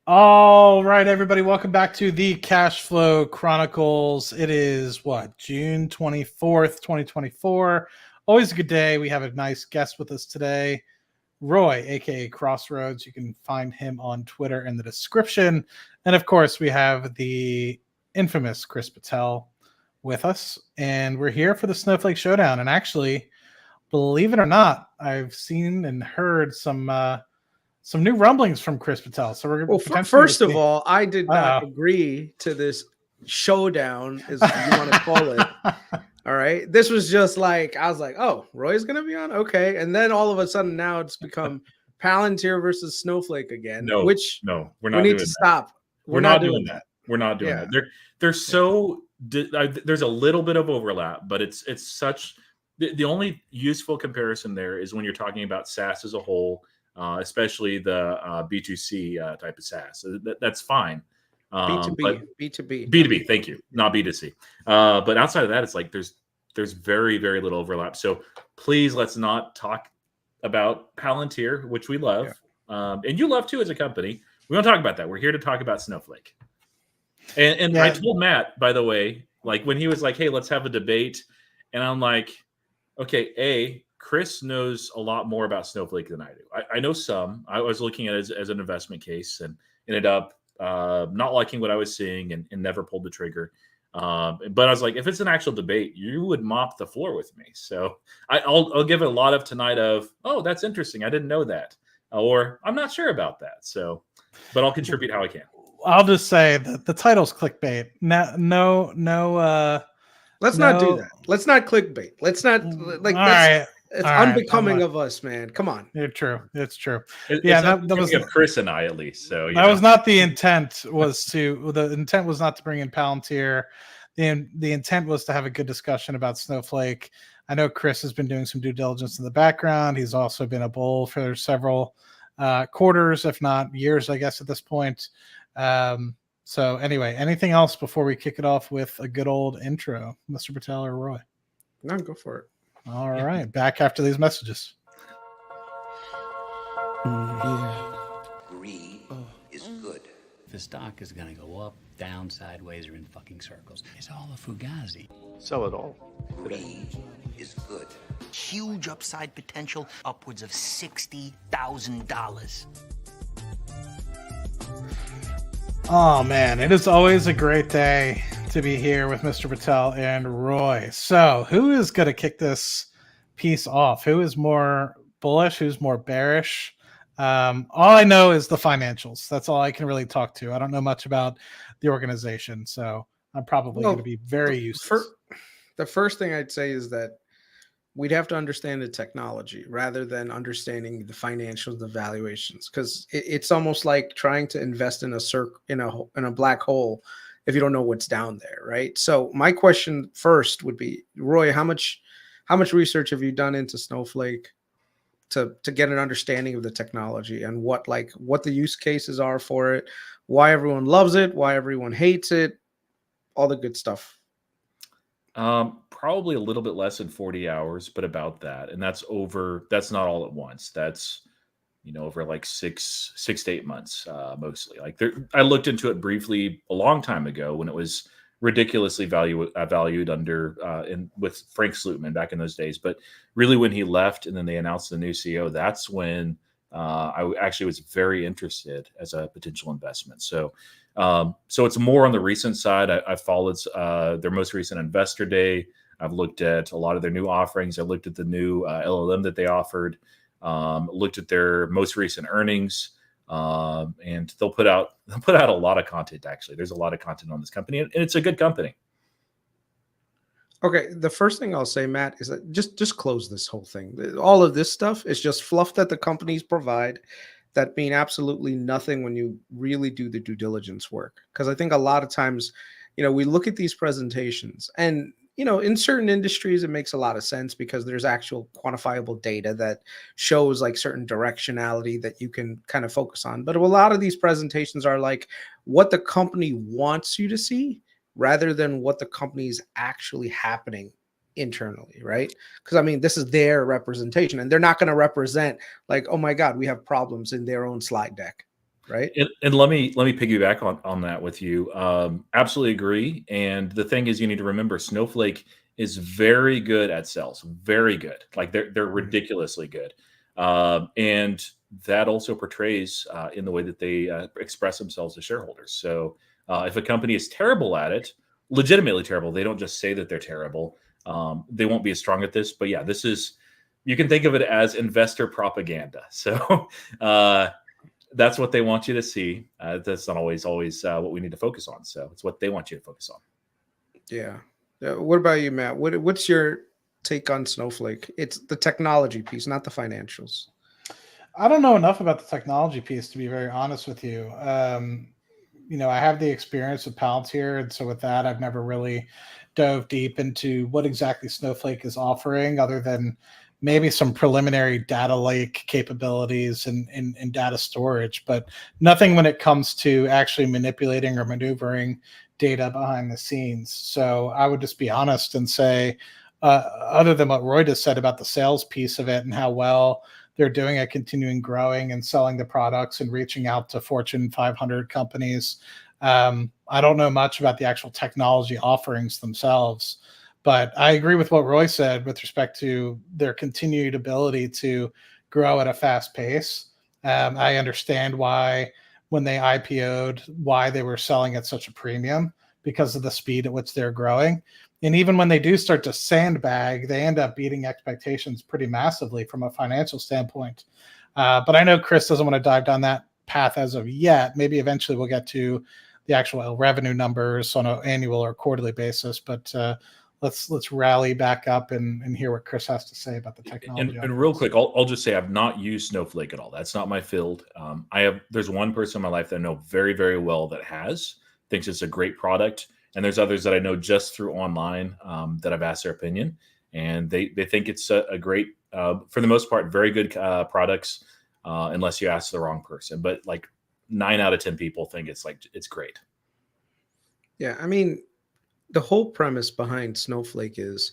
All right, everybody, welcome back to the Cashflow Chronicles. It is June 24th, 2024. Always a good day. We have a nice guest with us today, Roy, aka Crossroads. You can find him on Twitter in the description. And of course, we have the infamous Chris Patel with us, and we're here for the Snowflake Showdown. And actually, believe it or not, I've seen and heard some new rumblings from Chris Patel. So we're first of all, I did not agree to this showdown, as you want to call it. All right. This was just like, I was like, oh, Roy's going to be on. Okay. And then all of a sudden now it's become Palantir versus Snowflake again, No, we're not. We need to stop. We're not doing that. We're not doing that. There's a little bit of overlap, but it's such the only useful comparison there is when you're talking about SaaS as a whole. Especially the B2C type of SaaS. That's fine. B2B. Thank you, not B2C. But outside of that, it's like there's very, very little overlap. So please, let's not talk about Palantir, which we love, and you love too as a company. We don't talk about that. We're here to talk about Snowflake. And I told Matt, by the way, like when he was like, "Hey, let's have a debate," and I'm like, "Okay, Chris knows a lot more about Snowflake than I do. I know some. I was looking at it as an investment case and ended up not liking what I was seeing and never pulled the trigger. But I was like, if it's an actual debate, you would mop the floor with me. So I'll give it a lot of tonight of, oh, that's interesting. I didn't know that. Or I'm not sure about that. So, but I'll contribute how I can. I'll just say that the title's clickbait. No. Let's not do that. Let's not clickbait. Let's not like. All right. It's unbecoming of us, man. Come on. It's true. That was of Chris and I, at least. So that was not the intent. The intent was not to bring in Palantir. The intent was to have a good discussion about Snowflake. I know Chris has been doing some due diligence in the background. He's also been a bull for several quarters, if not years, I guess, at this point. So anyway, anything else before we kick it off with a good old intro, Mr. Patel or Roy? No, go for it. All right, back after these messages. Greed is good. The stock is going to go up, down, sideways, or in fucking circles. It's all a fugazi. Sell it all. Greed is good. Huge upside potential, upwards of $60,000. Oh man, it is always a great day to be here with Mr. Patel and Roy. So who is going to kick this piece off? Who is more bullish? Who's more bearish? All I know is the financials. That's all I can really talk to. I don't know much about the organization, so I'm probably going to be very useless. The first thing I'd say is that we'd have to understand the technology rather than understanding the financials, the valuations, because it's almost like trying to invest in a black hole if you don't know what's down there, right? So my question first would be, Roy, how much research have you done into Snowflake to get an understanding of the technology and what the use cases are for it, why everyone loves it, why everyone hates it, all the good stuff? Probably a little bit less than 40 hours, but about that. And that's not all at once. That's, over like 6 to 8 months, mostly. I looked into it briefly a long time ago when it was ridiculously valued under with Frank Slootman back in those days. But really, when he left and then they announced the new CEO, that's when I actually was very interested as a potential investment. So it's more on the recent side. I followed their most recent investor day. I've looked at a lot of their new offerings. I looked at the new LLM that they offered. Looked at their most recent earnings, and they'll put out a lot of content. Actually, there's a lot of content on this company, and it's a good company. Okay, the first thing I'll say, Matt, is that just close this whole thing. All of this stuff is just fluff that the companies provide that mean absolutely nothing when you really do the due diligence work. Because I think a lot of times, we look at these presentations and in certain industries, it makes a lot of sense because there's actual quantifiable data that shows like certain directionality that you can kind of focus on. But a lot of these presentations are like what the company wants you to see rather than what the company is actually happening internally, right? Because I mean, this is their representation and they're not going to represent like, oh my God, we have problems in their own slide deck. right? And let me piggyback on that with you. Absolutely agree. And the thing is, you need to remember, Snowflake is very good at sales, very good. Like they're ridiculously good, and that also portrays in the way that they express themselves to shareholders. So if a company is terrible at it, legitimately terrible, they don't just say that they're terrible. They won't be as strong at this. But yeah, this is, you can think of it as investor propaganda. So that's what they want you to see. That's not always what we need to focus on. So it's what they want you to focus on. Yeah. What about you, Matt? What's your take on Snowflake? It's the technology piece, not the financials. I don't know enough about the technology piece, to be very honest with you. I have the experience with Palantir, and so with that, I've never really dove deep into what exactly Snowflake is offering, other than maybe some preliminary data lake capabilities and data storage, but nothing when it comes to actually manipulating or maneuvering data behind the scenes. So I would just be honest and say, other than what Roy just said about the sales piece of it and how well they're doing at continuing growing and selling the products and reaching out to Fortune 500 companies, I don't know much about the actual technology offerings themselves. But I agree with what Roy said with respect to their continued ability to grow at a fast pace. I understand why, when they IPO'd, why they were selling at such a premium, because of the speed at which they're growing. And even when they do start to sandbag, they end up beating expectations pretty massively from a financial standpoint. But I know Chris doesn't want to dive down that path as of yet. Maybe eventually we'll get to the actual revenue numbers on an annual or quarterly basis. But let's rally back up and hear what Chris has to say about the technology. And real quick, I'll just say I've not used Snowflake at all. That's not my field. There's one person in my life that I know very, very well that thinks it's a great product. And there's others that I know just through online that I've asked their opinion. And they think it's a great, for the most part, very good products, unless you ask the wrong person. But like 9 out of 10 people think it's great. Yeah, I mean, the whole premise behind Snowflake is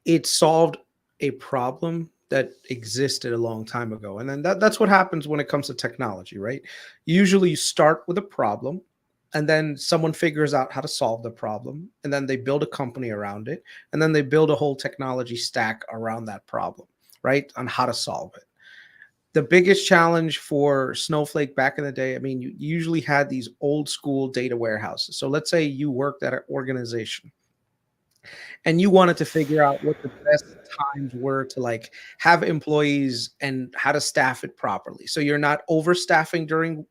it solved a problem that existed a long time ago. And then that's what happens when it comes to technology, right? Usually you start with a problem, and then someone figures out how to solve the problem, and then they build a company around it, and then they build a whole technology stack around that problem, right? On how to solve it. The biggest challenge for Snowflake back in the day, I mean, you usually had these old school data warehouses. So let's say you worked at an organization and you wanted to figure out what the best times were to like have employees and how to staff it properly. So you're not overstaffing during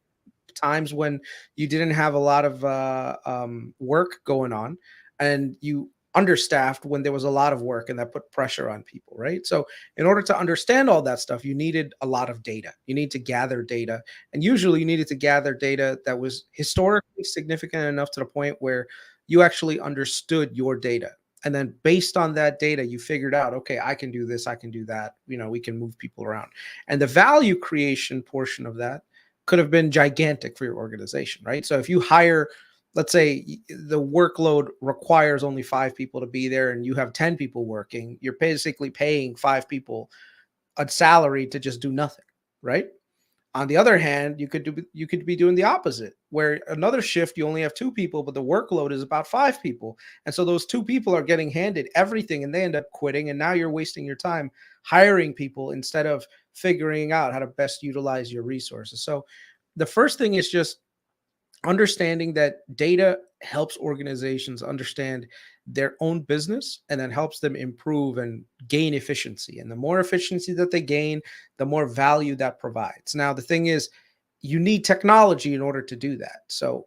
times when you didn't have a lot of work going on, and you understaffed when there was a lot of work, and that put pressure on people, right? So in order to understand all that stuff, you needed a lot of data. You need to gather data, and usually you needed to gather data that was historically significant enough to the point where you actually understood your data. And then based on that data, you figured out, okay, I can do this, I can do that. We can move people around. And the value creation portion of that could have been gigantic for your organization, right? So if you hire, let's say the workload requires only 5 people to be there and you have 10 people working, you're basically paying 5 people a salary to just do nothing, right? On the other hand, you could be doing the opposite, where another shift you only have 2 people, but the workload is about 5 people. And so those 2 people are getting handed everything and they end up quitting. And now you're wasting your time hiring people instead of figuring out how to best utilize your resources. So the first thing is just understanding that data helps organizations understand their own business, and then helps them improve and gain efficiency. And the more efficiency that they gain, the more value that provides. Now, the thing is, you need technology in order to do that. So,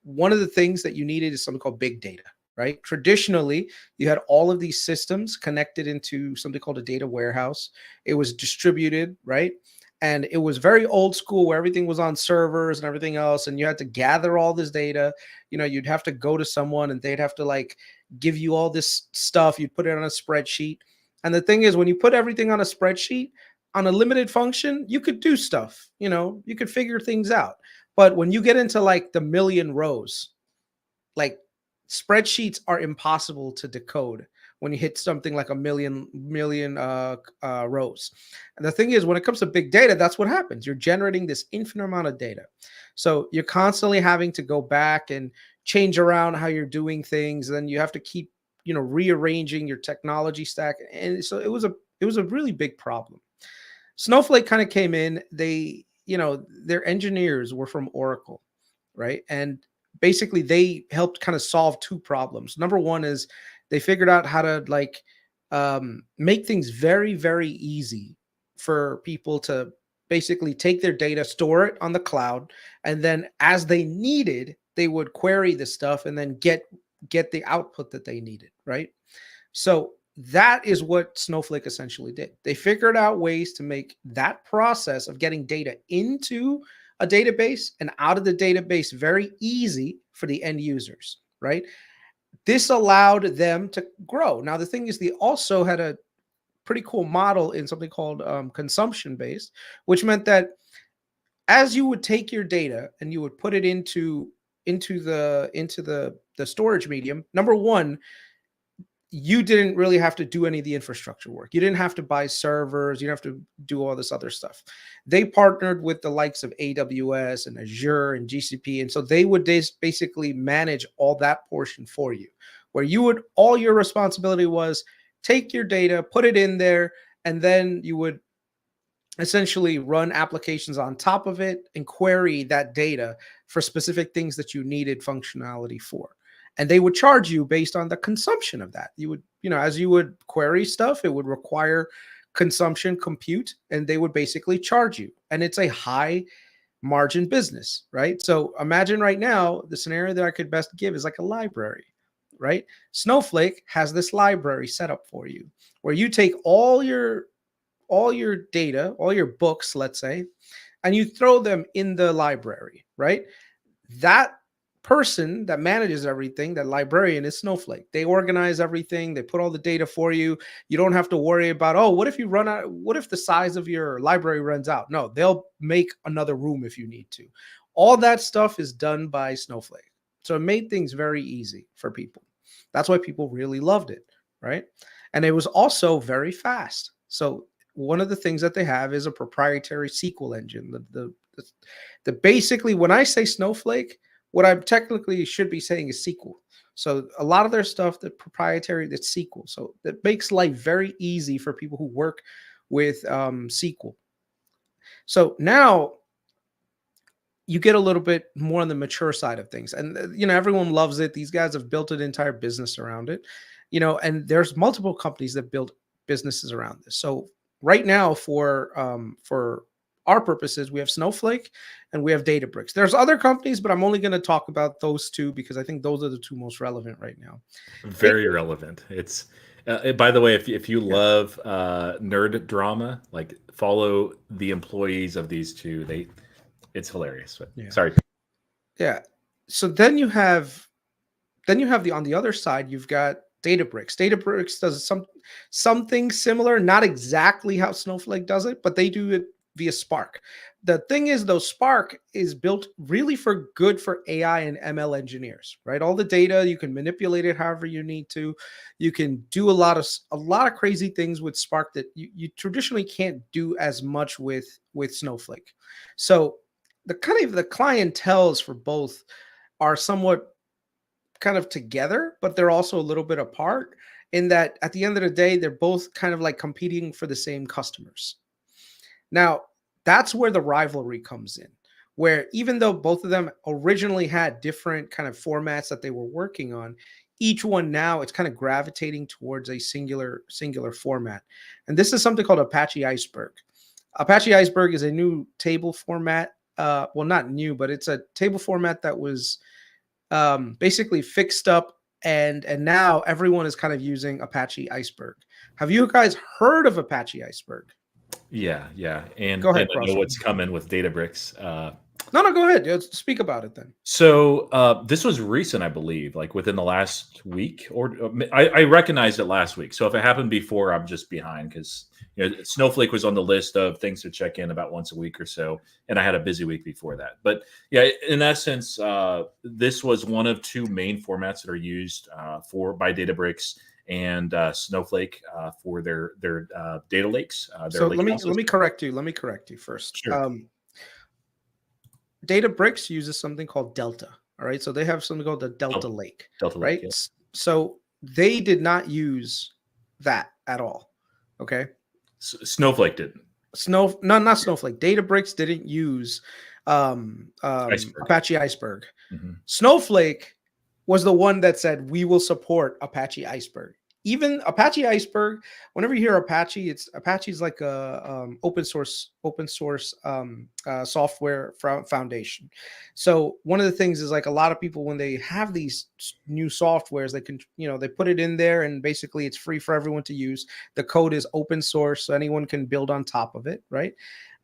one of the things that you needed is something called big data, right? Traditionally, you had all of these systems connected into something called a data warehouse. It was distributed, right? And it was very old school, where everything was on servers and everything else. And you had to gather all this data. You'd have to go to someone and they'd have to like give you all this stuff. You'd put it on a spreadsheet. And the thing is, when you put everything on a spreadsheet on a limited function, you could do stuff, you could figure things out. But when you get into like the million rows, like spreadsheets are impossible to decode when you hit something like a million rows. And the thing is, when it comes to big data, that's what happens. You're generating this infinite amount of data. So you're constantly having to go back and change around how you're doing things. Then you have to keep, rearranging your technology stack. And so it was a really big problem. Snowflake kind of came in, their engineers were from Oracle, right? And basically they helped kind of solve two problems. Number one is they figured out how to make things very, very easy for people to basically take their data, store it on the cloud, and then as they needed, they would query the stuff and then get the output that they needed, right? So that is what Snowflake essentially did. They figured out ways to make that process of getting data into a database and out of the database very easy for the end users, right? This allowed them to grow. Now, the thing is, they also had a pretty cool model in something called consumption-based, which meant that as you would take your data and you would put it into the storage medium, number one, you didn't really have to do any of the infrastructure work. You didn't have to buy servers. You didn't have to do all this other stuff. They partnered with the likes of AWS and Azure and GCP. And so they would basically manage all that portion for you, where all your responsibility was take your data, put it in there, and then you would essentially run applications on top of it and query that data for specific things that you needed functionality for. And they would charge you based on the consumption of that. You would, as you would query stuff, it would require consumption compute, and they would basically charge you. And it's a high margin business, right? So imagine right now, the scenario that I could best give is like a library, right? Snowflake has this library set up for you where you take all your data, all your books, let's say, and you throw them in the library, right? That person that manages everything, that librarian, is Snowflake. They organize everything. They put all the data for you. You don't have to worry about, what if you run out? What if the size of your library runs out? No, they'll make another room if you need to. All that stuff is done by Snowflake. So it made things very easy for people. That's why people really loved it, right? And it was also very fast. So one of the things that they have is a proprietary SQL engine. The basically, when I say Snowflake, what I technically should be saying is SQL. So a lot of their stuff, the proprietary, that's SQL. So that makes life very easy for people who work with SQL. So now you get a little bit more on the mature side of things. And, everyone loves it. These guys have built an entire business around it, and there's multiple companies that build businesses around this. So right now for our purposes, we have Snowflake and we have Databricks. There's other companies, but I'm only going to talk about those two because I think those are the two most relevant right now. Very relevant. It's by the way, if you love nerd drama, like follow the employees of these two. It's hilarious. But, yeah. Sorry. Yeah. So then you have on the other side, you've got Databricks. Databricks does something similar, not exactly how Snowflake does it, but they do it via Spark. The thing is, though, Spark is built really for AI and ML engineers, right? All the data, you can manipulate it however you need to. You can do a lot of crazy things with Spark that you traditionally can't do as much with Snowflake. So the clienteles for both are somewhat kind of together, but they're also a little bit apart in that at the end of the day, they're both kind of like competing for the same customers. Now, that's where the rivalry comes in, where even though both of them originally had different kind of formats that they were working on, each one now it's kind of gravitating towards a singular format. And this is something called Apache Iceberg. Apache Iceberg is a new table format. Well, not new, but it's a table format that was basically fixed up, and now everyone is kind of using Apache Iceberg. Have you guys heard of Apache Iceberg? Yeah. And, go ahead, and I know what's coming with Databricks. No, go ahead. Speak about it then. So this was recent, I believe, like within the last week, or I recognized it last week. So if it happened before, I'm just behind because Snowflake was on the list of things to check in about once a week or so, and I had a busy week before that. But yeah, in essence, this was one of two main formats that are used by Databricks, and Snowflake for their data lakes. So let me correct you. Let me correct you first. Sure. Databricks uses something called Delta. All right. So they have something called the Delta Lake. Delta right? Lake, yeah. So they did not use that at all. Okay. Snowflake didn't. Not Snowflake. Databricks didn't use Apache Iceberg. Mm-hmm. Snowflake was the one that said we will support Apache Iceberg. Even Apache Iceberg, whenever you hear Apache, Apache's like a open source software foundation. So one of the things is like a lot of people, when they have these new softwares, they can, they put it in there and basically it's free for everyone to use. The code is open source, so anyone can build on top of it, right?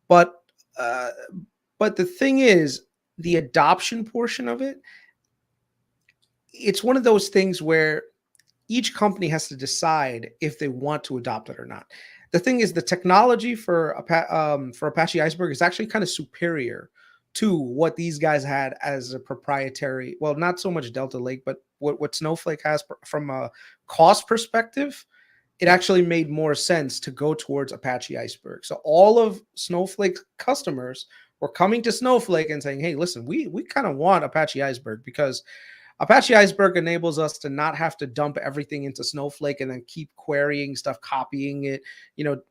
But the thing is, the adoption portion of it, it's one of those things where each company has to decide if they want to adopt it or not. The thing is, the technology for Apache Iceberg is actually kind of superior to what these guys had as a proprietary. Well, not so much Delta Lake, but what Snowflake has from a cost perspective. It actually made more sense to go towards Apache Iceberg. So all of Snowflake customers were coming to Snowflake and saying, "Hey, listen, we kind of want Apache Iceberg because Apache Iceberg enables us to not have to dump everything into Snowflake and then keep querying stuff, copying it,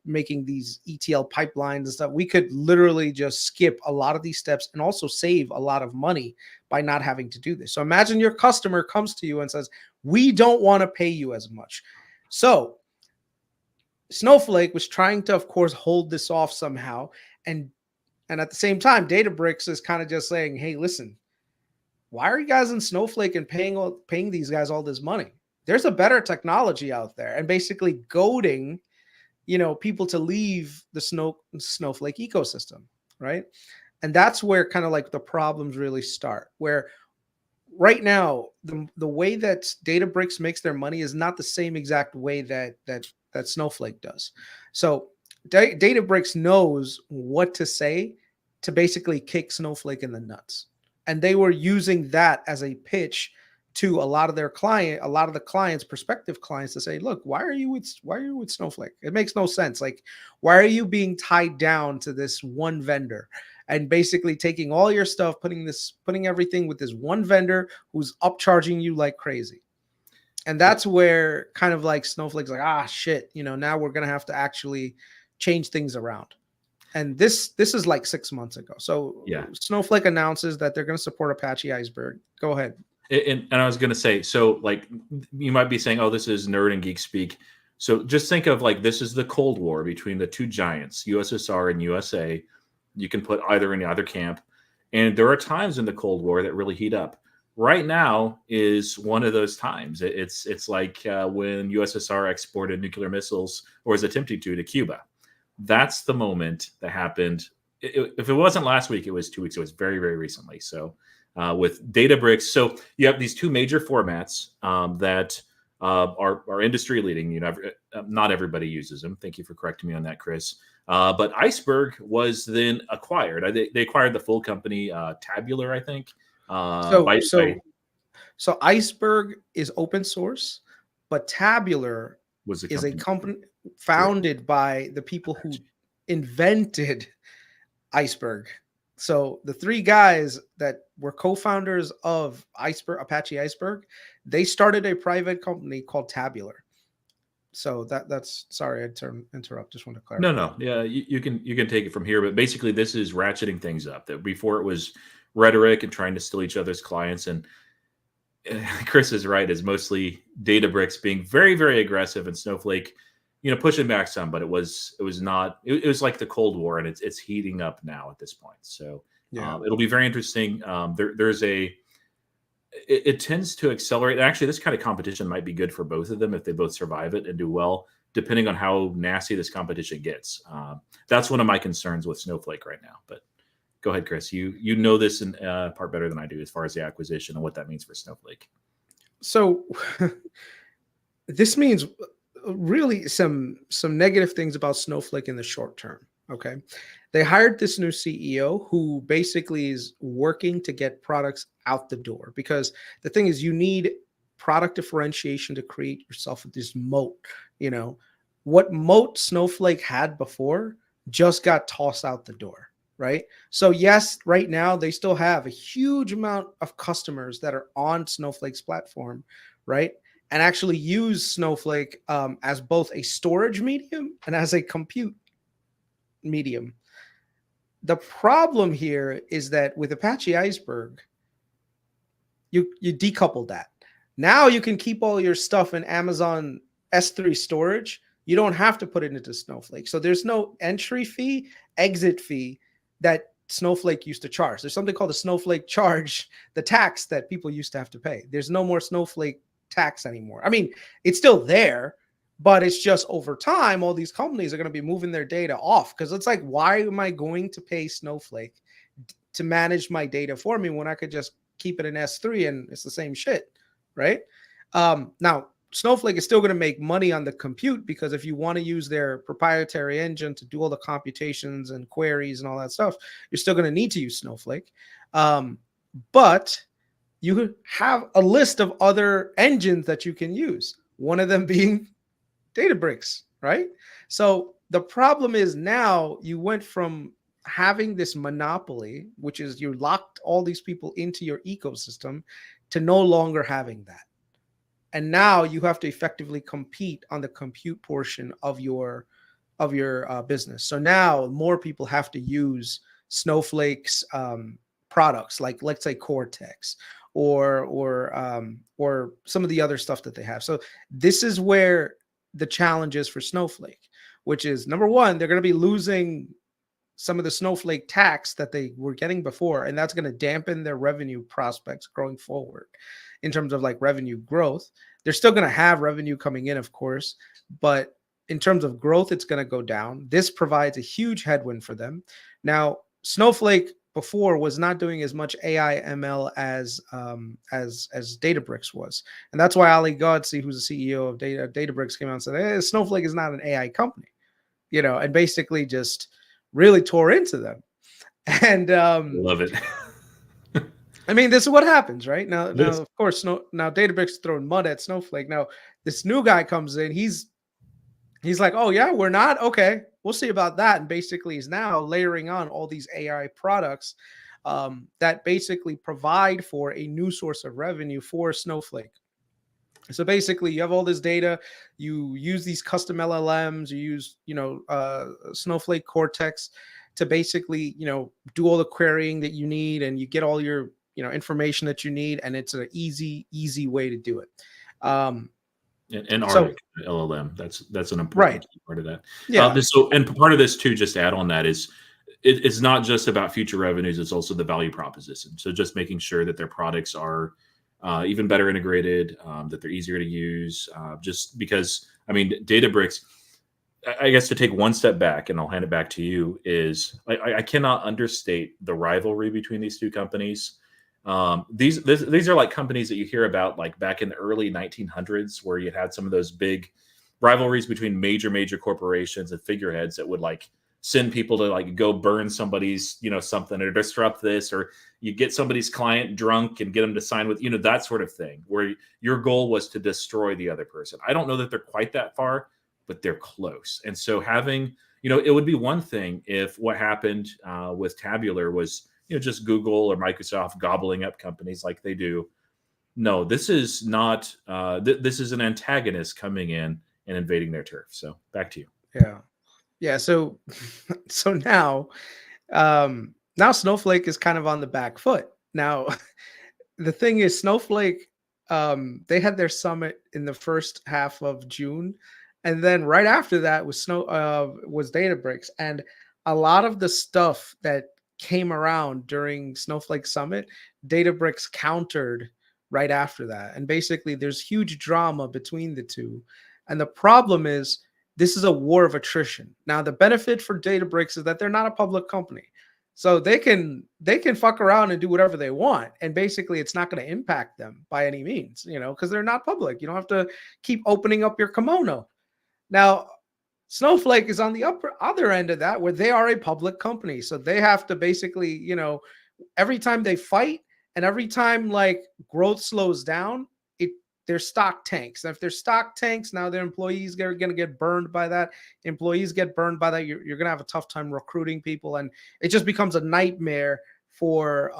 making these ETL pipelines and stuff. We could literally just skip a lot of these steps and also save a lot of money by not having to do this." So imagine your customer comes to you and says, "We don't want to pay you as much." So Snowflake was trying to, of course, hold this off somehow. And at the same time, Databricks is kind of just saying, "Hey, listen, why are you guys in Snowflake and paying these guys all this money? There's a better technology out there," and basically goading, people to leave the Snowflake ecosystem, right? And that's where kind of like the problems really start. Where right now, the way that Databricks makes their money is not the same exact way that Snowflake does. So Databricks knows what to say to basically kick Snowflake in the nuts. And they were using that as a pitch to a lot of the clients, prospective clients, to say, "Look, why are you with Snowflake? It makes no sense. Like, why are you being tied down to this one vendor and basically taking all your stuff, putting everything with this one vendor who's upcharging you like crazy?" And that's where kind of like Snowflake's like, shit, now we're going to have to actually change things around. And this is like 6 months ago. So yeah, Snowflake announces that they're going to support Apache Iceberg. Go ahead. And I was going to say, so like you might be saying, "Oh, this is nerd and geek speak." So just think of like this is the Cold War between the two giants, USSR and USA. You can put either in either camp. And there are times in the Cold War that really heat up. Right now is one of those times. It's like when USSR exported nuclear missiles, or was attempting to Cuba. That's the moment that happened. If it wasn't last week, it was 2 weeks. It was very, very recently. So with Databricks, so you have these two major formats that are industry leading. Not everybody uses them. Thank you for correcting me on that, Chris. But Iceberg was then acquired. They acquired the full company, Tabular, I think. So Iceberg is open source, but Tabular is a company founded by the people who invented Iceberg. So the three guys that were co-founders of Apache Iceberg, they started a private company called Tabular. So that's sorry, I interrupt. Just want to clarify. No. Yeah, you can take it from here. But basically, this is ratcheting things up. That before it was rhetoric and trying to steal each other's clients. And Chris is right. It's mostly Databricks being very, very aggressive, and Snowflake, pushing back some. But it was not. It was like the Cold War, and it's heating up now at this point. So yeah, it'll be very interesting. It tends to accelerate. Actually, this kind of competition might be good for both of them if they both survive it and do well, depending on how nasty this competition gets. That's one of my concerns with Snowflake right now. But go ahead, Chris. You know this in part better than I do as far as the acquisition and what that means for Snowflake. So this means really some negative things about Snowflake in the short term. Okay. They hired this new CEO who basically is working to get products out the door, because the thing is, you need product differentiation to create yourself with this moat. You know, what moat Snowflake had before just got tossed out the door, right? So yes, right now they still have a huge amount of customers that are on Snowflake's platform, right? And actually use Snowflake as both a storage medium and as a compute medium. The problem here is that with Apache Iceberg, you decouple that. Now you can keep all your stuff in Amazon S3 storage. You don't have to put it into Snowflake. So there's no entry fee, exit fee that Snowflake used to charge. There's something called the Snowflake charge, the tax that people used to have to pay. There's no more Snowflake tax anymore. I mean, it's still there, but it's just over time, all these companies are going to be moving their data off, because it's like, why am I going to pay Snowflake to manage my data for me when I could just keep it in S3 and it's the same shit, right? Now, Snowflake is still going to make money on the compute, because if you want to use their proprietary engine to do all the computations and queries and all that stuff, you're still going to need to use Snowflake. But you have a list of other engines that you can use, one of them being Databricks, right? So the problem is now you went from having this monopoly, which is you locked all these people into your ecosystem, to no longer having that. And now you have to effectively compete on the compute portion of your business. So now more people have to use Snowflake's products, like let's say Cortex or some of the other stuff that they have. So this is where the challenge is for Snowflake, which is, number one, they're going to be losing some of the Snowflake tax that they were getting before, and that's going to dampen their revenue prospects going forward in terms of like revenue growth. They're still going to have revenue coming in, of course, but in terms of growth, it's going to go down. This provides a huge headwind for them. Now, Snowflake before was not doing as much AI ML as Databricks was, and that's why Ali Ghodsi, who's the CEO of Databricks, came out and said, "Hey, Snowflake is not an AI company," you know, and basically just really tore into them. And Love it. I mean, this is what happens, right? Now of course, now Databricks is throwing mud at Snowflake. Now this new guy comes in, he's like, "Oh yeah, we're not okay. We'll see about that." And basically, he's now layering on all these AI products that basically provide for a new source of revenue for Snowflake. So basically, you have all this data. You use these custom LLMs. You use, Snowflake Cortex to basically, do all the querying that you need, and you get all your, information that you need, and it's an easy way to do it. And Arctic LLM, that's an important part of that. Yeah. And part of this too, just to add on that, is it's not just about future revenues; it's also the value proposition. So just making sure that their products are even better integrated, that they're easier to use. Just because, I mean, Databricks, I guess to take one step back, and I'll hand it back to you, is I cannot understate the rivalry between these two companies. These are like companies that you hear about like back in the early 1900s, where you had some of those big rivalries between major corporations and figureheads that would like send people to like go burn somebody's, something, or disrupt this, or you get somebody's client drunk and get them to sign with, that sort of thing, where your goal was to destroy the other person. I don't know that they're quite that far, but they're close. And so having, it would be one thing if what happened with Tabular was, just Google or Microsoft gobbling up companies like they do. No, this is not, this is an antagonist coming in and invading their turf. So back to you. Yeah. So now Snowflake is kind of on the back foot. Now, the thing is, Snowflake, they had their summit in the first half of June, and then right after that was Databricks, and a lot of the stuff that came around during Snowflake Summit, Databricks countered right after that, and basically there's huge drama between the two, and the problem is, this is a war of attrition. Now, the benefit for Databricks is that they're not a public company. So they can fuck around and do whatever they want. And basically it's not going to impact them by any means, because they're not public. You don't have to keep opening up your kimono. Now, Snowflake is on the other end of that, where they are a public company. So they have to basically, every time they fight and every time like growth slows down, their stock tanks. And if their stock tanks, now their employees are going to get burned by that. Employees get burned by that. You're going to have a tough time recruiting people. And it just becomes a nightmare for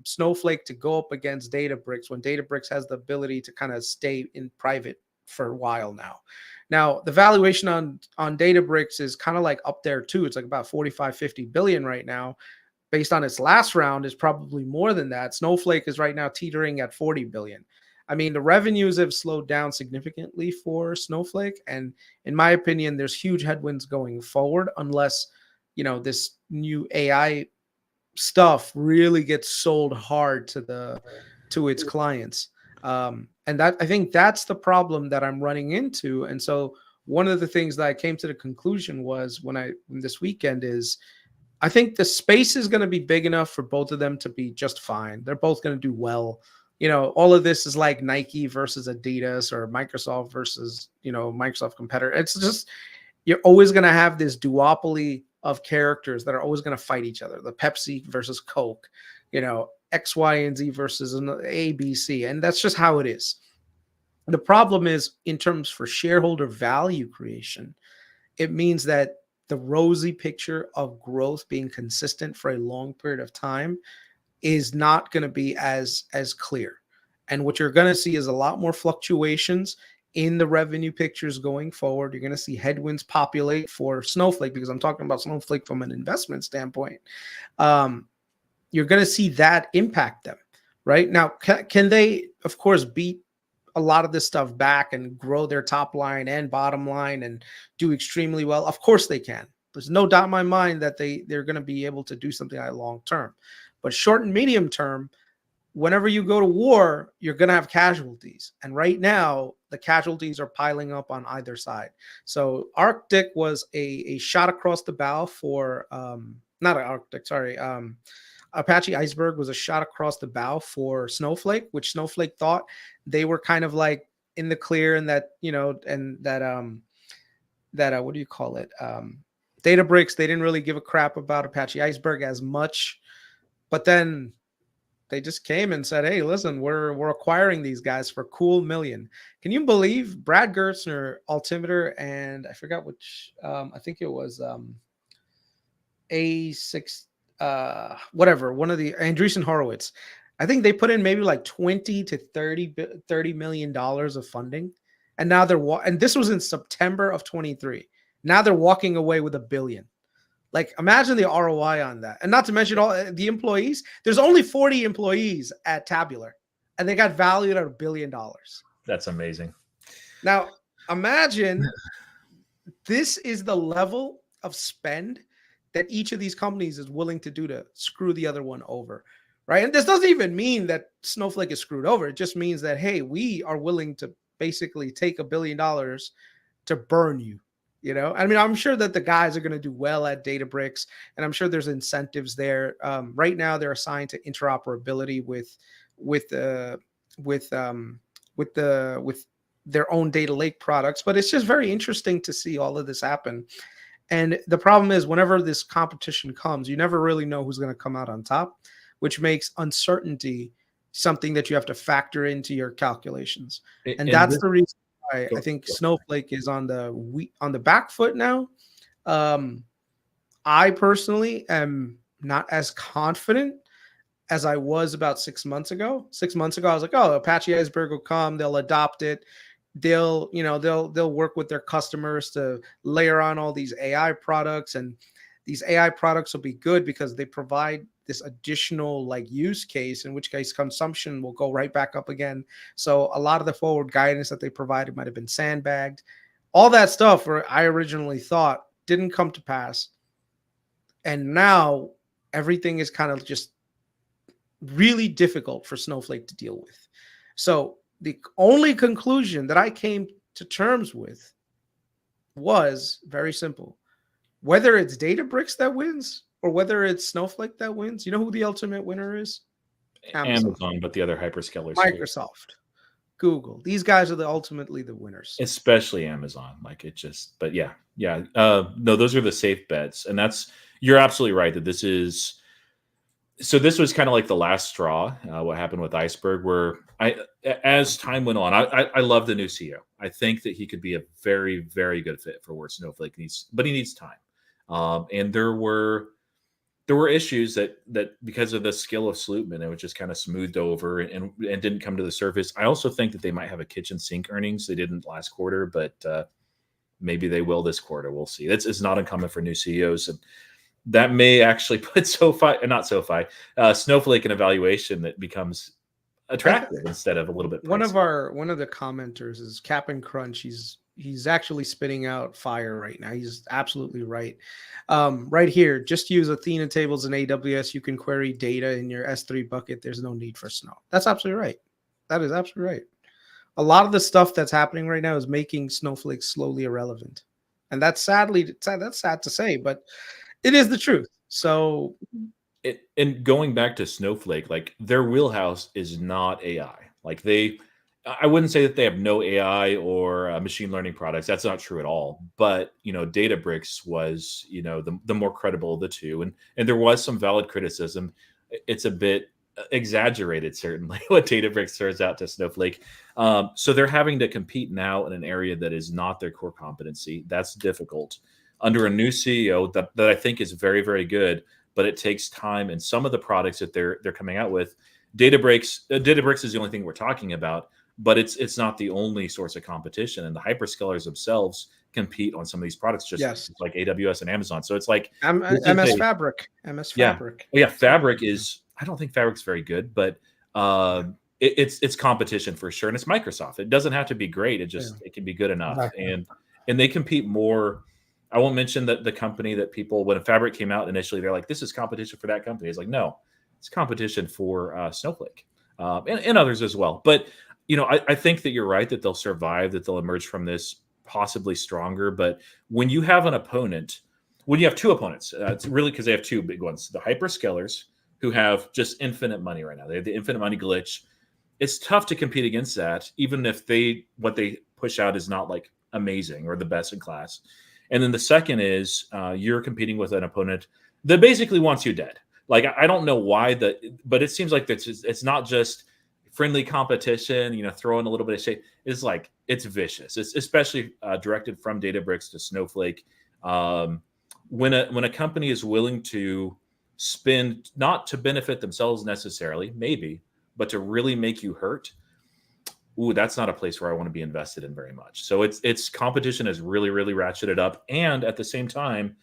Snowflake to go up against Databricks when Databricks has the ability to kind of stay in private for a while now. Now, the valuation on Databricks is kind of like up there too. It's like about 45, 50 billion right now. Based on its last round is probably more than that. Snowflake is right now teetering at 40 billion. I mean, the revenues have slowed down significantly for Snowflake. And in my opinion, there's huge headwinds going forward unless, this new AI stuff really gets sold hard to its clients. And that, I think that's the problem that I'm running into. And so one of the things that I came to the conclusion was when this weekend is, I think the space is going to be big enough for both of them to be just fine. They're both going to do well. All of this is like Nike versus Adidas or Microsoft versus, Microsoft competitor. It's just, you're always going to have this duopoly of characters that are always going to fight each other. The Pepsi versus Coke, X, Y, and Z versus A, B, C. And that's just how it is. The problem is in terms for shareholder value creation, it means that the rosy picture of growth being consistent for a long period of time is not going to be as clear. And what you're going to see is a lot more fluctuations in the revenue pictures going forward. You're going to see headwinds populate for Snowflake, because I'm talking about Snowflake from an investment standpoint. You're going to see that impact them, right? Now, can they, of course, beat a lot of this stuff back and grow their top line and bottom line and do extremely well? Of course they can. There's no doubt in my mind that they're going to be able to do something like long term. But short and medium term, whenever you go to war, you're going to have casualties. And right now, the casualties are piling up on either side. So Arctic was a shot across the bow for, not Arctic, sorry. Apache Iceberg was a shot across the bow for Snowflake, which Snowflake thought they were kind of like in the clear, and that, and that, what do you call it? Databricks, they didn't really give a crap about Apache Iceberg as much, but then they just came and said, hey, listen, we're acquiring these guys for cool million. Can you believe Brad Gerstner, Altimeter, and I forgot which, I think it was A6, whatever, one of the Andreessen Horowitz. I think they put in maybe like 20 to 30 million dollars of funding. And now and this was in September of 23. Now they're walking away with $1 billion. Like, imagine the ROI on that. And not to mention all the employees. There's only 40 employees at Tabular, and they got valued at $1 billion. That's amazing. Now, imagine this is the level of spend that each of these companies is willing to do to screw the other one over, right? And this doesn't even mean that Snowflake is screwed over. It just means that, hey, we are willing to basically take $1 billion to burn you. I mean, I'm sure that the guys are going to do well at Databricks, and I'm sure there's incentives there. Right now, they're assigned to interoperability with their own data lake products. But it's just very interesting to see all of this happen. And the problem is, whenever this competition comes, you never really know who's going to come out on top, which makes uncertainty something that you have to factor into your calculations. And that's the reason why I think Snowflake is on the back foot now. I personally am not as confident as I was about 6 months ago. 6 months ago, I was like, oh, Apache Iceberg will come, they'll adopt it. They'll work with their customers to layer on all these AI products, and these AI products will be good because they provide this additional like use case, in which case consumption will go right back up again. So a lot of the forward guidance that they provided might have been sandbagged. All that stuff where I originally thought didn't come to pass. And now everything is kind of just really difficult for Snowflake to deal with. So the only conclusion that I came to terms with was very simple. Whether it's Databricks that wins or whether it's Snowflake that wins, you know who the ultimate winner is? Amazon, but the other hyperscalers, Microsoft, too. Google. These guys are ultimately the winners. Especially Amazon. But yeah. No, those are the safe bets. And you're absolutely right that this is, So this was kind of like the last straw. What happened with Iceberg, where as time went on, I love the new CEO. I think that he could be a very, very good fit for where Snowflake needs, but he needs time. And there were issues that because of the skill of Slootman, it was just kind of smoothed over and didn't come to the surface. I also think that they might have a kitchen sink earnings. They didn't last quarter, but maybe they will this quarter. We'll see. It's not uncommon for new CEOs, and that may actually put Snowflake in a valuation that becomes attractive instead of a little bit pricey. One of the commenters is Cap'n Crunch. He's actually spitting out fire right now. He's absolutely right. Right here, just use Athena tables in AWS. You can query data in your S3 bucket. There's no need for Snow. That's absolutely right. That is absolutely right. A lot of the stuff that's happening right now is making Snowflake slowly irrelevant. And that's sad to say, but it is the truth. So, and going back to Snowflake, like their wheelhouse is not AI. Like I wouldn't say that they have no AI or machine learning products. That's not true at all. But Databricks was the more credible of the two, and there was some valid criticism. It's a bit exaggerated, certainly, what Databricks throws out to Snowflake. So they're having to compete now in an area that is not their core competency. That's difficult under a new CEO that I think is very, very good, but it takes time. And some of the products that they're coming out with, Databricks is the only thing we're talking about, but it's not the only source of competition. And the hyperscalers themselves compete on some of these products, just like AWS and Amazon. So it's like MS Fabric. Yeah, Fabric is. I don't think Fabric's very good, but it's competition for sure, and it's Microsoft. It doesn't have to be great. It can be good enough, and they compete more. I won't mention that the company that people, when Fabric came out initially, they're like, this is competition for that company. It's like, no, it's competition for Snowflake and others as well. But I think that you're right that they'll survive, that they'll emerge from this possibly stronger. But when you have an opponent, when you have two opponents, it's really because they have two big ones: the hyperscalers, who have just infinite money right now. They have the infinite money glitch. It's tough to compete against that, even if what they push out is not like amazing or the best in class. And then the second is you're competing with an opponent that basically wants you dead. Like, I don't know why but it seems like it's not just friendly competition, throwing a little bit of shade. It's like, it's vicious. It's especially directed from Databricks to Snowflake. When a company is willing to spend, not to benefit themselves necessarily, maybe, but to really make you hurt, that's not a place where I want to be invested in very much. So it's competition has really, really ratcheted up. And at the same time,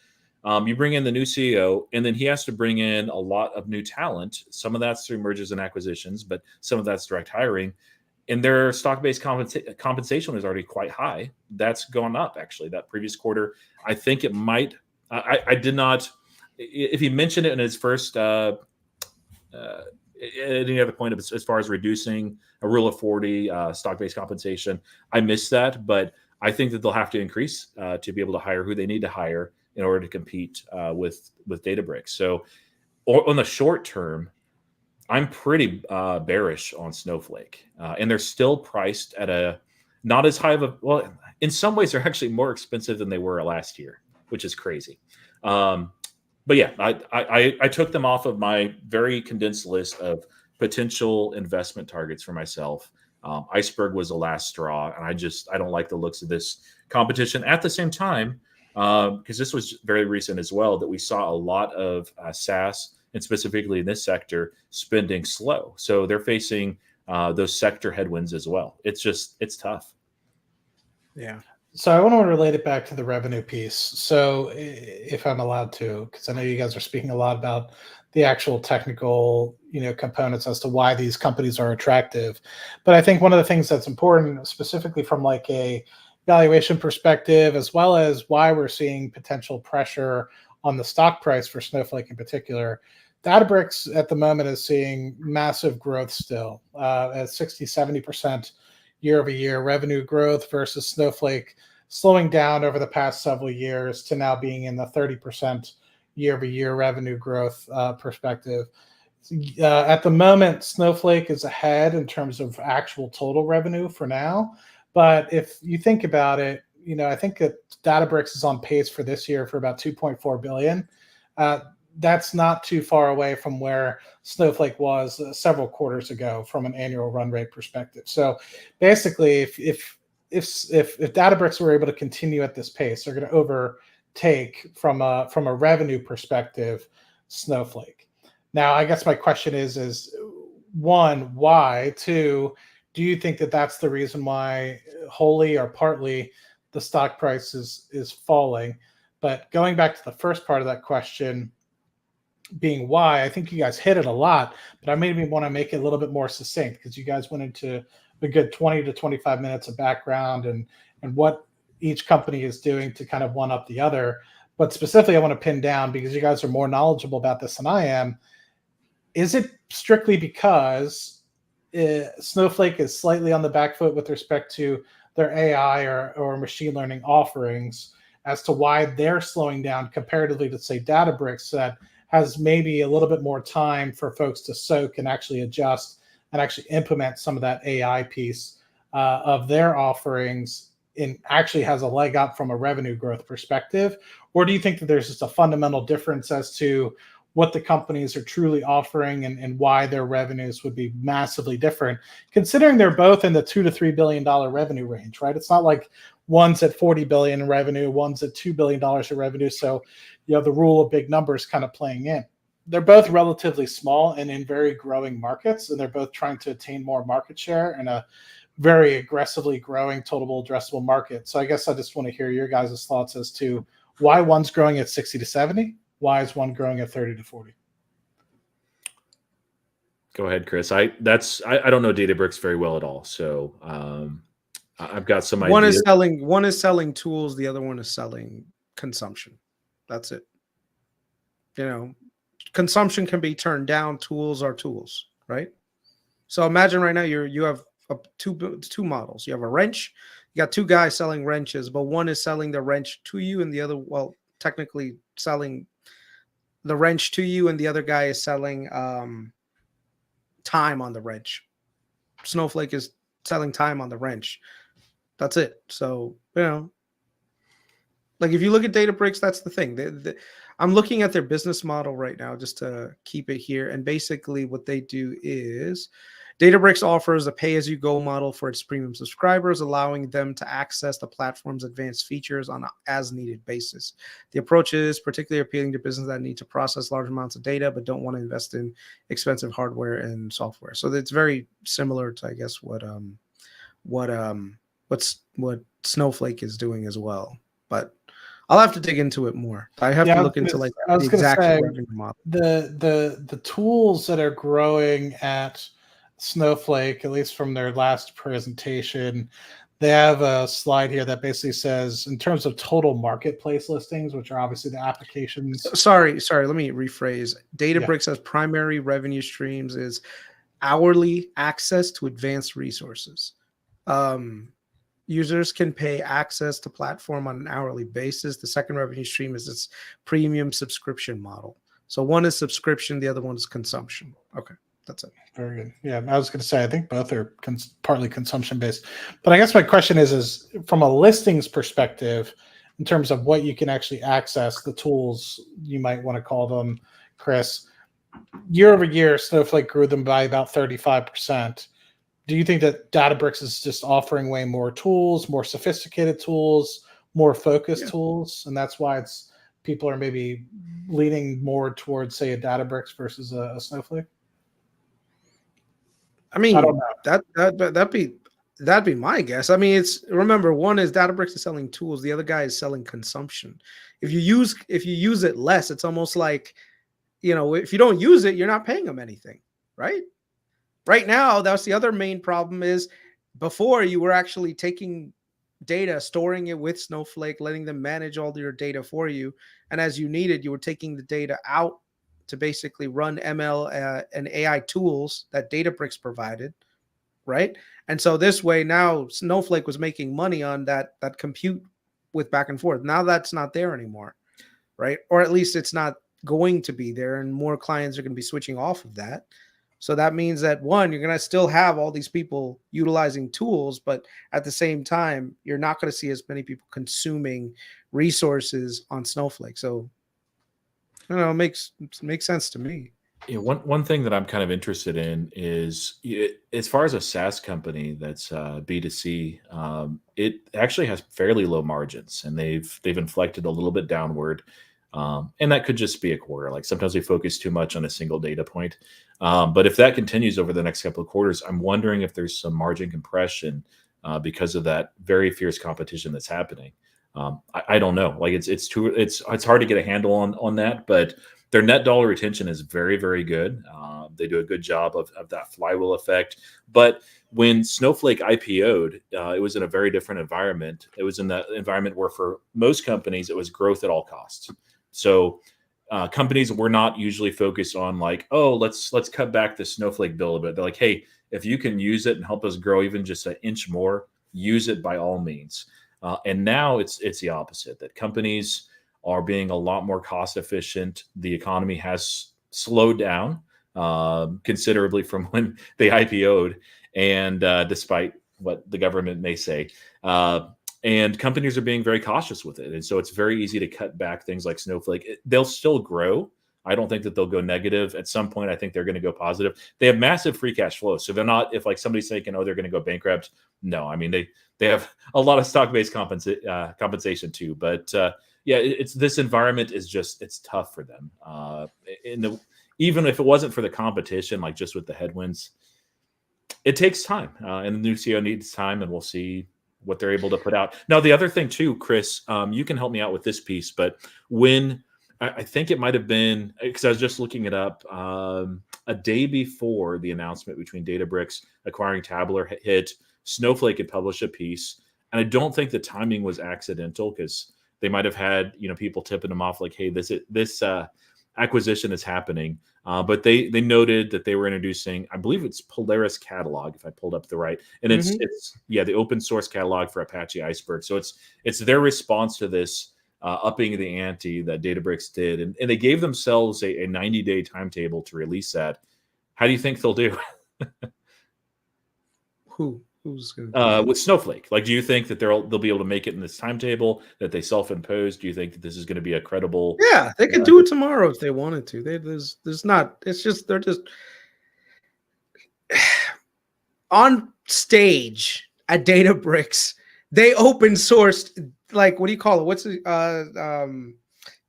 you bring in the new CEO, and then he has to bring in a lot of new talent. Some of that's through mergers and acquisitions, but some of that's direct hiring. And their stock-based compensation is already quite high. That's gone up, actually. That previous quarter, I think it might. I did not. If he mentioned it in his first, at any other point as far as reducing a rule of 40 stock-based compensation, I missed that. But I think that they'll have to increase to be able to hire who they need to hire in order to compete with Databricks. So on the short term, I'm pretty bearish on Snowflake. And they're still priced at a not as high of a, well, in some ways they're actually more expensive than they were last year, which is crazy. But yeah, I took them off of my very condensed list of potential investment targets for myself. Iceberg was the last straw, and I don't like the looks of this competition. At the same time, because this was very recent as well, that we saw a lot of SaaS, and specifically in this sector, spending slow. So they're facing those sector headwinds as well. It's tough. Yeah. So I want to relate it back to the revenue piece. So if I'm allowed to, because I know you guys are speaking a lot about the actual technical, components as to why these companies are attractive. But I think one of the things that's important, specifically from like a valuation perspective, as well as why we're seeing potential pressure on the stock price for Snowflake in particular, Databricks at the moment is seeing massive growth still at 60-70% year-over-year revenue growth versus Snowflake slowing down over the past several years to now being in the 30% year-over-year revenue growth perspective. At the moment, Snowflake is ahead in terms of actual total revenue for now. But if you think about it, I think that Databricks is on pace for this year for about $2.4 billion. that's not too far away from where Snowflake was several quarters ago from an annual run rate perspective. So basically, if Databricks were able to continue at this pace, they're going to overtake from a revenue perspective Snowflake. Now, I guess my question is one, why? Two, do you think that that's the reason why wholly or partly the stock price is falling? But going back to the first part of that question, being why, I think you guys hit it a lot, but I maybe want to make it a little bit more succinct because you guys went into a good 20 to 25 minutes of background and what each company is doing to kind of one up the other. But specifically, I want to pin down, because you guys are more knowledgeable about this than I am. Is it strictly because Snowflake is slightly on the back foot with respect to their AI or machine learning offerings as to why they're slowing down comparatively to, say, Databricks, that has maybe a little bit more time for folks to soak and actually adjust and actually implement some of that AI piece of their offerings, and actually has a leg up from a revenue growth perspective? Or do you think that there's just a fundamental difference as to what the companies are truly offering and why their revenues would be massively different, considering they're both in the $2 to $3 billion revenue range, right? It's not like one's at 40 billion in revenue, one's at $2 billion in revenue. So you have the rule of big numbers kind of playing in. They're both relatively small and in very growing markets, and they're both trying to attain more market share in a very aggressively growing total addressable market. So I guess I just want to hear your guys' thoughts as to why one's growing at 60 to 70. Why is one growing at 30 to 40? Go ahead, Chris. I don't know Databricks very well at all, so I've got some ideas. One is selling tools, the other one is selling consumption. That's it. You know, consumption can be turned down. Tools are tools, right? So imagine right now you have two models. You have a wrench. You got two guys selling wrenches, but one is selling the wrench to you, and the other, well, technically selling the wrench to you, and the other guy is selling time on the wrench. Snowflake is selling time on the wrench. That's it. So, you know, like if you look at Databricks, that's the thing. I'm looking at their business model right now just to keep it here. And basically what they do is Databricks offers a pay-as-you-go model for its premium subscribers, allowing them to access the platform's advanced features on an as-needed basis. The approach is particularly appealing to businesses that need to process large amounts of data but don't want to invest in expensive hardware and software. So it's very similar to, I guess, what Snowflake is doing as well. But I'll have to dig into it more. I have to look into like the exact revenue model. The tools that are growing at Snowflake, at least from their last presentation, they have a slide here that basically says, in terms of total marketplace listings, which are obviously the applications. Sorry. Let me rephrase. Databricks has primary revenue streams is hourly access to advanced resources. Users can pay access to platform on an hourly basis. The second revenue stream is its premium subscription model. So one is subscription, the other one is consumption. Okay. That's it. Very good. Yeah, I was going to say, I think both are partly consumption based. But I guess my question is from a listings perspective, in terms of what you can actually access, the tools, you might want to call them, Chris, year over year, Snowflake grew them by about 35%. Do you think that Databricks is just offering way more tools, more sophisticated tools, more focused tools, and that's why people are maybe leaning more towards, say, a Databricks versus a Snowflake? I mean, that'd be my guess. I mean, remember, one is Databricks is selling tools, the other guy is selling consumption. If you use it less, it's almost like, you know, if you don't use it, you're not paying them anything, right? Right now, that's the other main problem is before you were actually taking data, storing it with Snowflake, letting them manage all your data for you. And as you needed, you were taking the data out to basically run ML and AI tools that Databricks provided, right? And so this way now Snowflake was making money on that compute with back and forth. Now that's not there anymore, right? Or at least it's not going to be there, and more clients are going to be switching off of that. So that means that one, you're going to still have all these people utilizing tools, but at the same time, you're not going to see as many people consuming resources on Snowflake. So makes sense to me. Yeah, one thing that I'm kind of interested in is as far as a SaaS company that's B2C, it actually has fairly low margins, and they've inflected a little bit downward, and that could just be a quarter. Like sometimes we focus too much on a single data point, but if that continues over the next couple of quarters, I'm wondering if there's some margin compression because of that very fierce competition that's happening. I don't know. Like it's hard to get a handle on that, but their net dollar retention is very, very good. They do a good job of that flywheel effect. But when Snowflake IPO'd, it was in a very different environment. It was in that environment where for most companies, it was growth at all costs. So companies were not usually focused on like, oh, let's cut back the Snowflake bill a bit. They're like, hey, if you can use it and help us grow even just an inch more, use it by all means. And now it's the opposite, that companies are being a lot more cost efficient. The economy has slowed down considerably from when they IPO'd, and despite what the government may say, and companies are being very cautious with it. And so it's very easy to cut back things like Snowflake. They'll still grow. I don't think that they'll go negative. At some point, I think they're going to go positive. They have massive free cash flow. So they're not, if like somebody's thinking, oh, they're going to go bankrupt. No, I mean, they have a lot of stock-based compensation too. But yeah, it's this environment is just, it's tough for them. Even if it wasn't for the competition, like just with the headwinds, it takes time. And the new CEO needs time, and we'll see what they're able to put out. Now, the other thing too, Chris, you can help me out with this piece, but when I think it might have been, because I was just looking it up, a day before the announcement between Databricks acquiring Tabular hit, Snowflake had published a piece, and I don't think the timing was accidental, because they might have had people tipping them off like, hey, this acquisition is happening. But they noted that they were introducing, I believe it's Polaris catalog, if I pulled up the right, and it's the open source catalog for Apache Iceberg. So it's their response to this upping the ante that Databricks did, and they gave themselves a 90-day timetable to release that. How do you think they'll do? Who's going with Snowflake? Like, do you think that they'll be able to make it in this timetable that they self-imposed? Do you think that this is going to be a credible? Yeah, they could do it tomorrow if they wanted to. There's not. It's just they're just on stage at Databricks. They open sourced, like, what do you call it? What's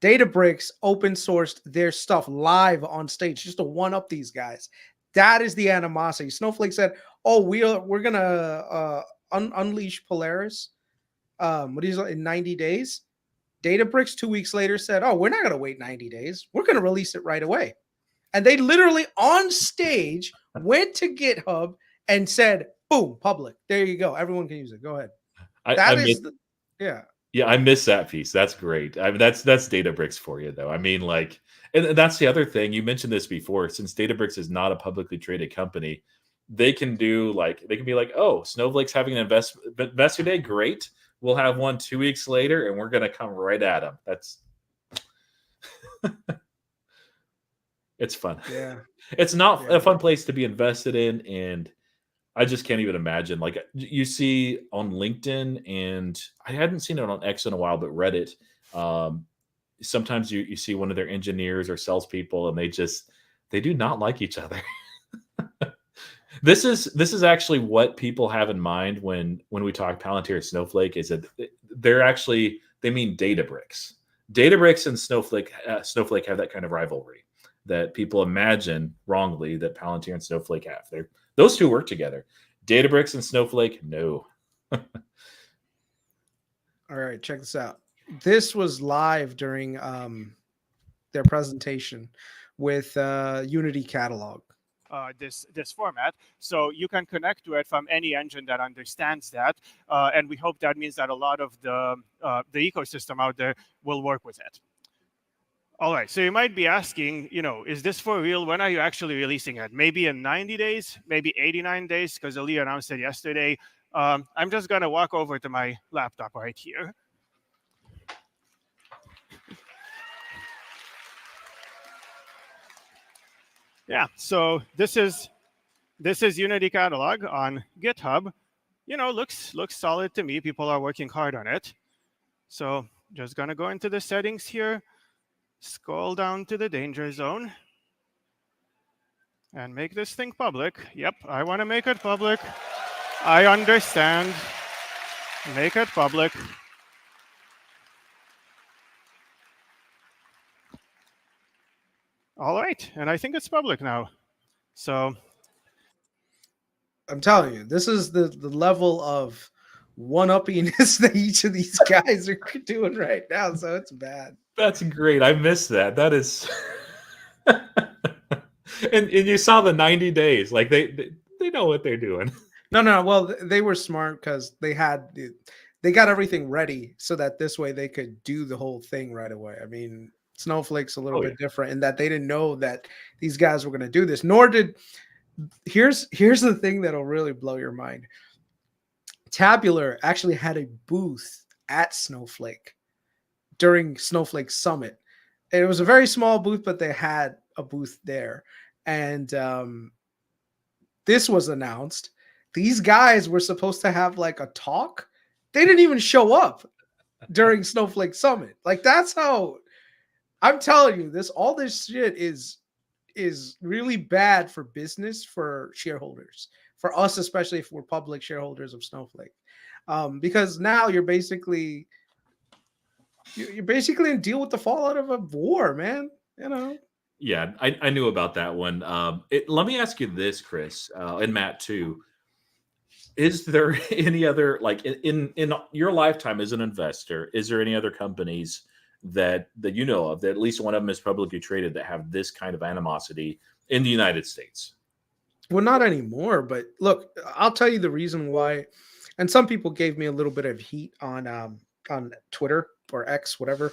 Databricks open sourced their stuff live on stage just to one up these guys. That is the animosity. Snowflake said, "Oh, we're gonna unleash Polaris. What is it, in 90 days?" Databricks 2 weeks later said, "Oh, we're not gonna wait 90 days. We're gonna release it right away." And they literally on stage went to GitHub and said, "Boom, public. There you go. Everyone can use it. Go ahead." Yeah, I miss that piece. That's great. I mean, that's Databricks for you, though. I mean, like, and that's the other thing. You mentioned this before. Since Databricks is not a publicly traded company, they can be like, oh, Snowflake's having an investor day. Great. We'll have one 2 weeks later, and we're going to come right at them. That's it's fun. Yeah, It's not a fun place to be invested in, and I just can't even imagine. Like, you see on LinkedIn, and I hadn't seen it on X in a while, but Reddit. Sometimes you see one of their engineers or salespeople, and they do not like each other. This is actually what people have in mind when we talk Palantir Snowflake, is that they mean Databricks. Databricks and Snowflake have that kind of rivalry that people imagine wrongly that Palantir and Snowflake have. Those two work together. Databricks and Snowflake, no. All right, check this out. This was live during their presentation with Unity Catalog. This format, so you can connect to it from any engine that understands that, and we hope that means that a lot of the ecosystem out there will work with it. All right, so you might be asking, is this for real? When are you actually releasing it? Maybe in 90 days, maybe 89 days, because Ali announced it yesterday. I'm just gonna walk over to my laptop right here. Yeah, so this is Unity Catalog on GitHub. Looks solid to me. People are working hard on it. So just gonna go into the settings here, scroll down to the danger zone and make this thing public. Yep, I want to make it public. I understand. Make it public. All right, and I think it's public now. So I'm telling you, this is the level of one-uppiness that each of these guys are doing right now. So it's bad. That's great. I missed that. That is, and you saw the 90 days. Like they know what they're doing. No. Well, they were smart because they got everything ready so that this way they could do the whole thing right away. I mean, Snowflake's a little bit different in that they didn't know that these guys were going to do this. Nor did. Here's the thing that'll really blow your mind. Tabular actually had a booth at Snowflake during Snowflake Summit. It was a very small booth, but they had a booth there. And this was announced. These guys were supposed to have like a talk. They didn't even show up during Snowflake Summit. Like, that's how I'm telling you, all this shit is really bad for business, for shareholders, for us, especially if we're public shareholders of Snowflake. Because now you're basically in deal with the fallout of a war, man. You know. Yeah, I knew about that one. Let me ask you this, Chris, and Matt too. Is there any other, like in your lifetime as an investor, is there any other companies that you know of, that at least one of them is publicly traded, that have this kind of animosity in the United States? Well, not anymore, but look, I'll tell you the reason why. And some people gave me a little bit of heat on Twitter or X, whatever.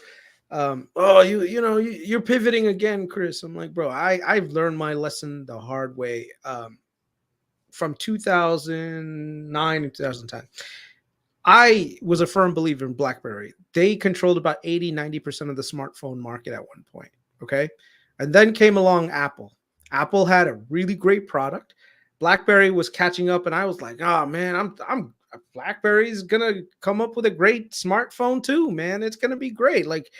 You're pivoting again, Chris. I'm like, bro, I've learned my lesson the hard way from 2009 and 2010. I was a firm believer in BlackBerry. They controlled about 80-90% of the smartphone market at one point. Okay. And then came along Apple. Apple had a really great product. BlackBerry was catching up, and I was like, oh man, BlackBerry's gonna come up with a great smartphone too, man. It's gonna be great. Like,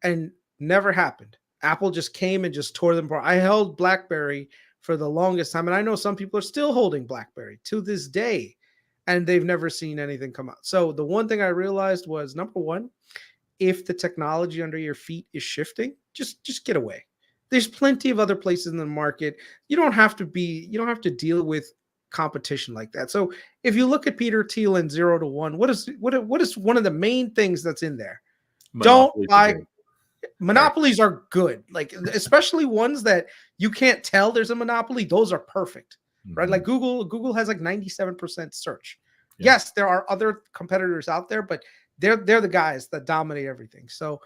and never happened. Apple just came and just tore them apart. I held BlackBerry for the longest time, and I know some people are still holding BlackBerry to this day, and they've never seen anything come out. So the one thing I realized was, number one, if the technology under your feet is shifting, just get away. There's plenty of other places in the market. You don't have to deal with competition like that. So if you look at Peter Thiel and 0 to 1, what is one of the main things that's in there? Monopolies Don't buy monopolies are good. Like, especially ones that you can't tell there's a monopoly. Those are perfect. Right? Like Google has like 97% search. Yeah. Yes, there are other competitors out there, but they're the guys that dominate everything. So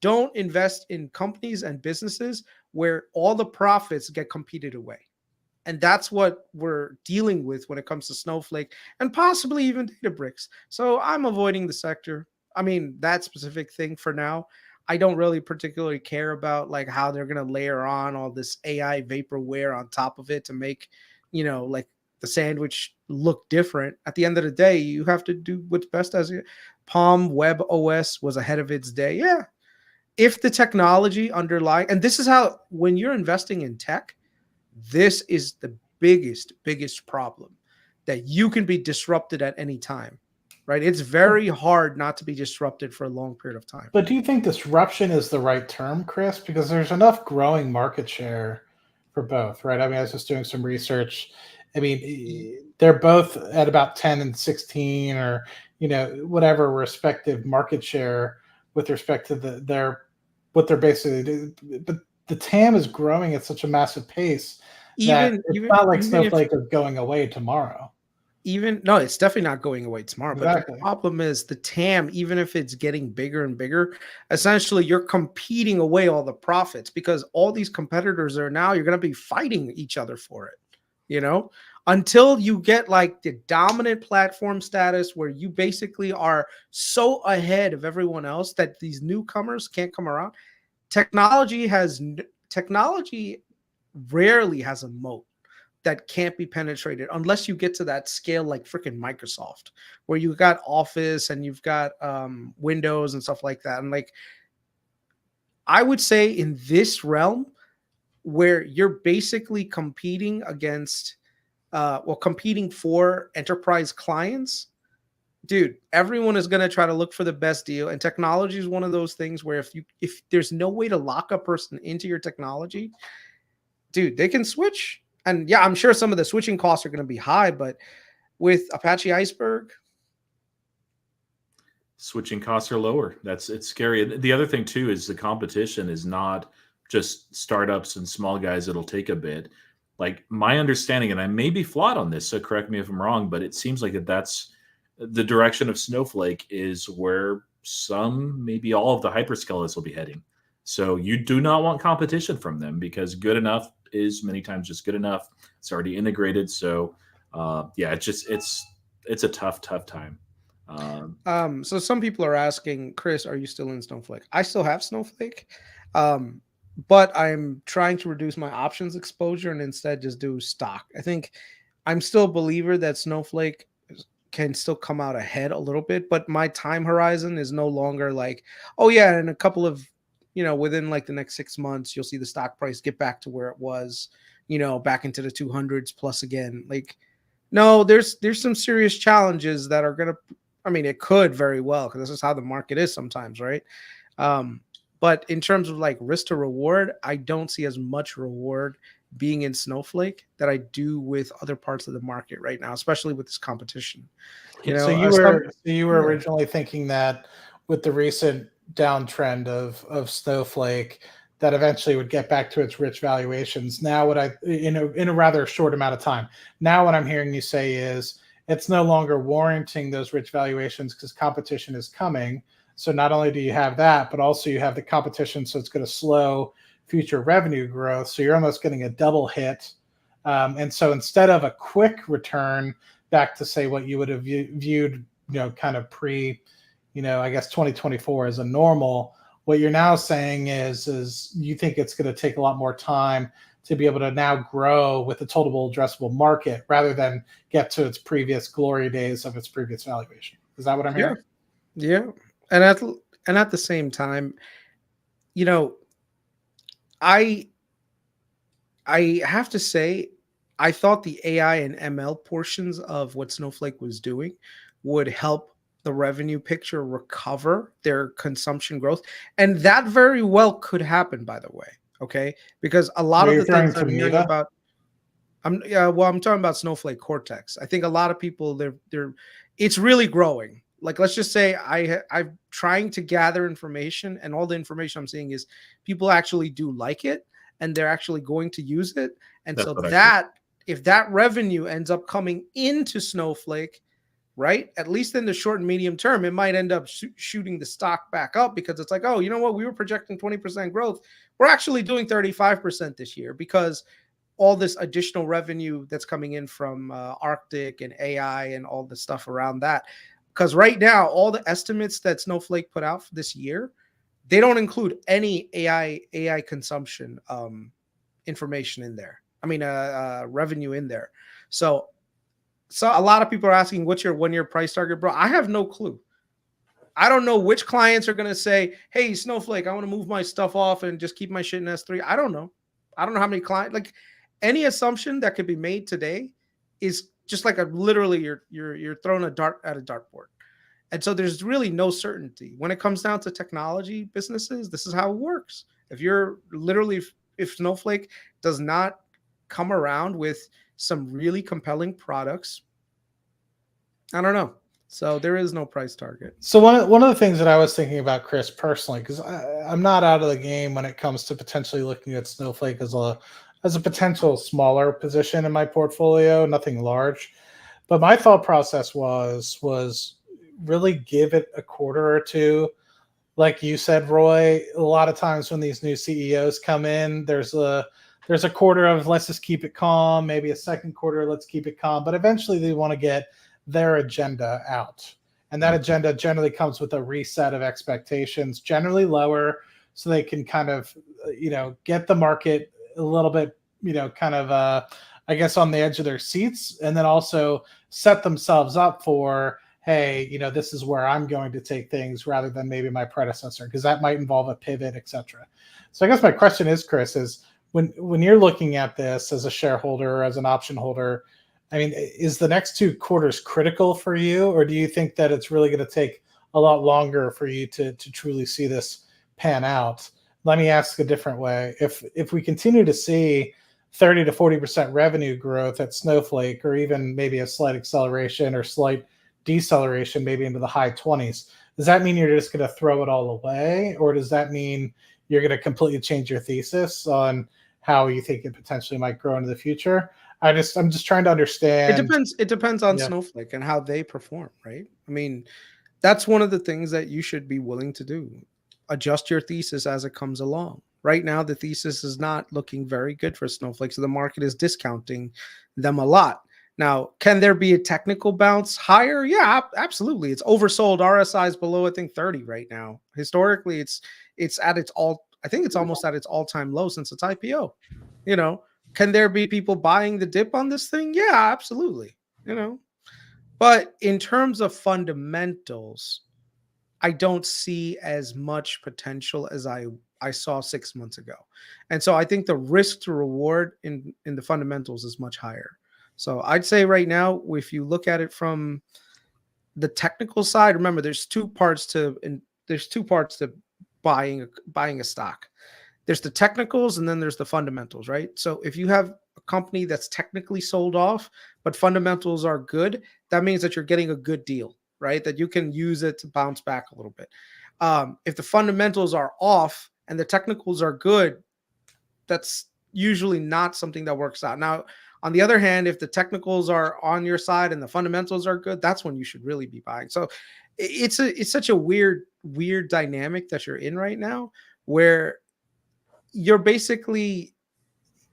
don't invest in companies and businesses where all the profits get competed away. And that's what we're dealing with when it comes to Snowflake and possibly even Databricks. So I'm avoiding the sector. I mean, that specific thing for now. I don't really particularly care about like how they're going to layer on all this AI vaporware on top of it to make, like the sandwich look different. At the end of the day, you have to do what's best. As Palm Web OS was ahead of its day. Yeah. If the technology underlying, and this is how, when you're investing in tech, this is the biggest problem, that you can be disrupted at any time, right? It's very hard not to be disrupted for a long period of time. But do you think disruption is the right term, Chris? Because there's enough growing market share for both, right? I mean, I was just doing some research. I mean, they're both at about 10 and 16 or, whatever respective market share with respect to what they're basically doing. But the TAM is growing at such a massive pace that it's not like Snowflake is going away tomorrow. No, it's definitely not going away tomorrow. Exactly. But the problem is the TAM, even if it's getting bigger and bigger, essentially you're competing away all the profits, because all these competitors you're going to be fighting each other for it, until you get like the dominant platform status where you basically are so ahead of everyone else that these newcomers can't come around. Technology rarely has a moat that can't be penetrated unless you get to that scale like freaking Microsoft, where you've got Office and you've got Windows and stuff like that. And like, I would say in this realm where you're basically competing against, competing for enterprise clients, dude, everyone is going to try to look for the best deal. And technology is one of those things where if there's no way to lock a person into your technology, dude, they can switch. And yeah, I'm sure some of the switching costs are going to be high, but with Apache Iceberg, switching costs are lower. It's scary. The other thing too is the competition is not just startups and small guys. It'll take a bit. Like my understanding, and I may be flawed on this, so correct me if I'm wrong, but it seems like that's the direction of Snowflake is where some, maybe all of the hyperscalers will be heading. So you do not want competition from them because good enough is many times just good enough. It's already integrated. So yeah, it's a tough time. So some people are asking, Chris, are you still in Snowflake? I still have Snowflake, but I'm trying to reduce my options exposure and instead just do stock. I think I'm still a believer that Snowflake can still come out ahead a little bit, but my time horizon is no longer like, oh yeah, in a couple of, within like the next 6 months, you'll see the stock price get back to where it was, back into the 200s plus again. Like, no, there's some serious challenges that are going to, it could very well, because this is how the market is sometimes, right? But in terms of like risk to reward, I don't see as much reward being in Snowflake that I do with other parts of the market right now, especially with this competition. So you were originally thinking that with the recent downtrend of Snowflake, that eventually would get back to its rich valuations. Now, in a rather short amount of time. Now, what I'm hearing you say is it's no longer warranting those rich valuations because competition is coming. So not only do you have that, but also you have the competition. So it's going to slow future revenue growth. So you're almost getting a double hit. And so instead of a quick return back to say what you would have viewed, kind of pre, I guess 2024 as a normal, what you're now saying is you think it's going to take a lot more time to be able to now grow with the total addressable market rather than get to its previous glory days of its previous valuation. Is that what I'm hearing? Yeah. And at the same time, I have to say, I thought the AI and ML portions of what Snowflake was doing would help the revenue picture recover their consumption growth. And that very well could happen, by the way. Okay. Because a lot of the things I'm hearing about, I'm talking about Snowflake Cortex. I think a lot of people, it's really growing. Like, let's just say I'm trying to gather information, and all the information I'm seeing is people actually do like it and they're actually going to use it. And so if that revenue ends up coming into Snowflake, right, at least in the short and medium term, it might end up shooting the stock back up, because it's like, oh, you know what? We were projecting 20% growth. We're actually doing 35% this year because all this additional revenue that's coming in from Arctic and AI and all the stuff around that. Because right now, all the estimates that Snowflake put out for this year, they don't include any AI consumption information in there. Revenue in there. So a lot of people are asking, what's your 1 year price target, bro? I have no clue. I don't know which clients are going to say, hey, Snowflake, I want to move my stuff off and just keep my shit in S3. I don't know. I don't know how many clients. Like, any assumption that could be made today is just like literally you're throwing a dart at a dartboard. And so there's really no certainty. When it comes down to technology businesses, this is how it works. If Snowflake does not come around with some really compelling products, I don't know. So there is no price target. So one of the things that I was thinking about, Chris, personally, because I'm not out of the game when it comes to potentially looking at Snowflake as a potential smaller position in my portfolio, nothing large. But my thought process was really give it a quarter or two. Like you said, Roy, a lot of times when these new CEOs come in, there's a quarter of let's just keep it calm, maybe a second quarter, let's keep it calm. But eventually they want to get their agenda out. And that agenda generally comes with a reset of expectations, generally lower, so they can kind of, get the market a little bit, I guess on the edge of their seats, and then also set themselves up for, hey, this is where I'm going to take things rather than maybe my predecessor, because that might involve a pivot, etc. So I guess my question is, Chris, is when you're looking at this as a shareholder or as an option holder, I mean, is the next 2 quarters critical for you, or do you think that it's really going to take a lot longer for you to truly see this pan out? Let me ask a different way. If we continue to see 30 to 40% revenue growth at Snowflake, or even maybe a slight acceleration or slight deceleration, maybe into the high 20s, does that mean you're just going to throw it all away, or does that mean you're going to completely change your thesis on how you think it potentially might grow into the future? I'm just trying to understand. It depends on Snowflake and how they perform, right? I mean, that's one of the things that you should be willing to do. Adjust your thesis as it comes along. Right now, the thesis is not looking very good for Snowflake, so the market is discounting them a lot. Now, can there be a technical bounce higher? Yeah, absolutely. It's oversold. RSI is below, I think, 30 right now. Historically, it's at its I think it's almost at its all-time low since its IPO. Can there be people buying the dip on this thing? Yeah, absolutely. But in terms of fundamentals, I don't see as much potential as I saw 6 months ago. And so I think the risk to reward in the fundamentals is much higher. So I'd say right now, if you look at it from the technical side, remember there's two parts to buying a stock. There's the technicals and then there's the fundamentals, right? So if you have a company that's technically sold off, but fundamentals are good, that means that you're getting a good deal, right? That you can use it to bounce back a little bit. If the fundamentals are off and the technicals are good, that's usually not something that works out. Now, on the other hand, if the technicals are on your side and the fundamentals are good, that's when you should really be buying. So it's such a weird dynamic that you're in right now, where you're basically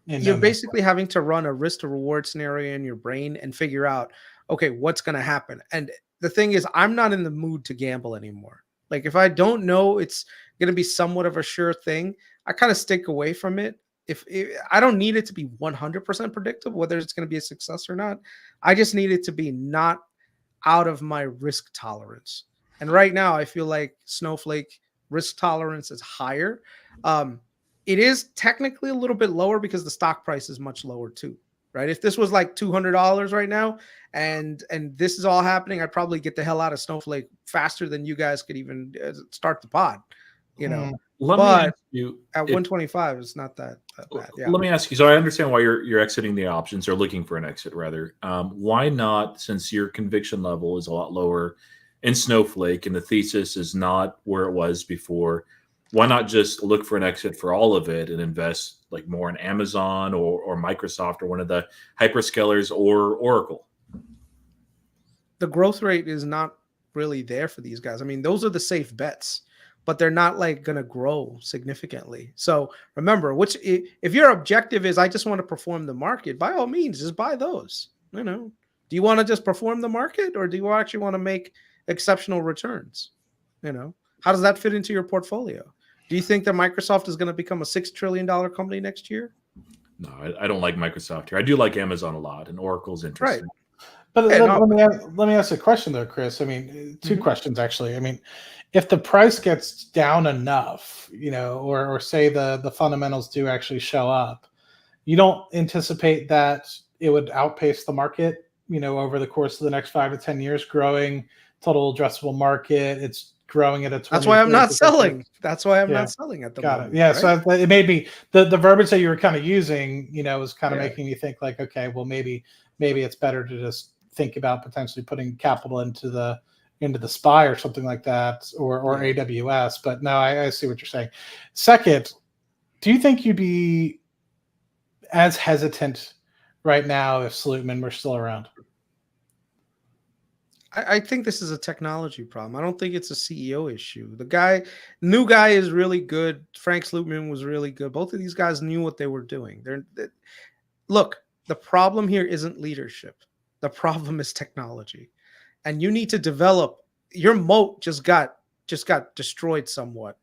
having to run a risk to reward scenario in your brain and figure out, okay, what's going to happen. And the thing is, I'm not in the mood to gamble anymore. Like, if I don't know it's going to be somewhat of a sure thing, I kind of stick away from it. If I don't need it to be 100% predictable, whether it's going to be a success or not, I just need it to be not out of my risk tolerance. And right now, I feel like Snowflake risk tolerance is higher. It is technically a little bit lower because the stock price is much lower too, right? If this was like $200 right now and this is all happening, I'd probably get the hell out of Snowflake faster than you guys could even start the pod, Let me ask you, at 125, it's not that bad. Yeah. Let me ask you. So I understand why you're exiting the options, or looking for an exit rather. Why not, since your conviction level is a lot lower in Snowflake and the thesis is not where it was before, why not just look for an exit for all of it and invest like more in Amazon or Microsoft or one of the hyperscalers or Oracle? The growth rate is not really there for these guys. I mean, those are the safe bets, but they're not like going to grow significantly. So remember, if your objective is, I just want to perform the market, by all means, just buy those. Do you want to just perform the market, or do you actually want to make exceptional returns? How does that fit into your portfolio? Do you think that Microsoft is going to become a $6 trillion company next year? No, I don't like Microsoft here. I do like Amazon a lot, and Oracle's interesting. Right. But let me ask a question though, Chris. I mean, two questions actually. I mean, if the price gets down enough, or say the fundamentals do actually show up, you don't anticipate that it would outpace the market, over the course of the next 5 to 10 years, growing total addressable market. It's growing at a 20. That's why I'm not selling. That's why I'm not selling at the moment. Got it. Yeah. Right? So it may be the verbiage that you were kind of using, was kind of making me think like, okay, well, maybe it's better to just think about potentially putting capital into the SPY or something like that, or AWS. But no, I see what you're saying. Second, do you think you'd be as hesitant right now if Salutman were still around? I think this is a technology problem. I don't think it's a CEO issue. The new guy is really good. Frank Slootman was really good. Both of these guys knew what they were doing. Look, the problem here isn't leadership. The problem is technology. And you need to develop. Your moat just got destroyed somewhat.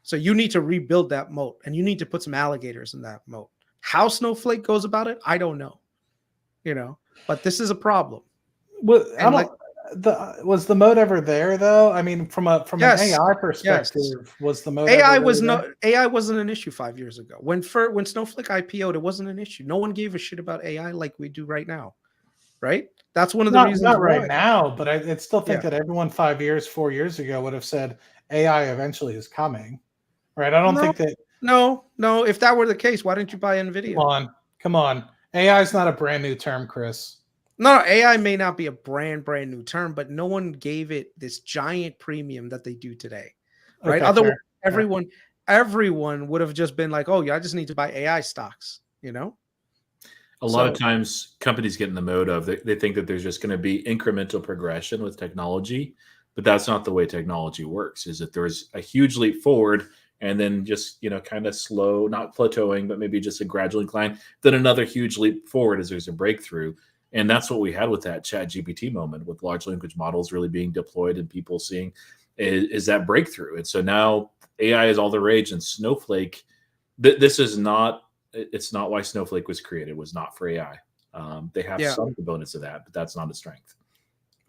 So you need to rebuild that moat, and you need to put some alligators in that moat. How Snowflake goes about it, I don't know. But this is a problem. Well, Was the mode ever there though? I mean, from an Yes. AI perspective, was the mode AI ever was really no AI wasn't an issue 5 years ago. When Snowflake IPO'd, it wasn't an issue. No one gave a shit about AI like we do right now, right? That's one of the reasons not right why. now, but I still think Yeah. that everyone 4 years ago would have said AI eventually is coming, right? I don't No, think that. no. If that were the case, why didn't you buy NVIDIA? Come on. AI is not a brand new term, Chris. No, AI may not be a brand new term, but no one gave it this giant premium that they do today, right? Okay, Otherwise, fair. everyone would have just been like, "Oh, yeah, I just need to buy AI stocks," you know? A lot of times companies get in the mode of they think that there's just going to be incremental progression with technology, but that's not the way technology works. Is that there's a huge leap forward and then just, kind of slow, not plateauing, but maybe just a gradual incline, then another huge leap forward as there's a breakthrough. And that's what we had with that Chat GPT moment, with large language models really being deployed and people seeing is that breakthrough. And so now AI is all the rage, and Snowflake, this is not, it's not why Snowflake was created. It was not for AI. They have some components of that, but that's not a strength.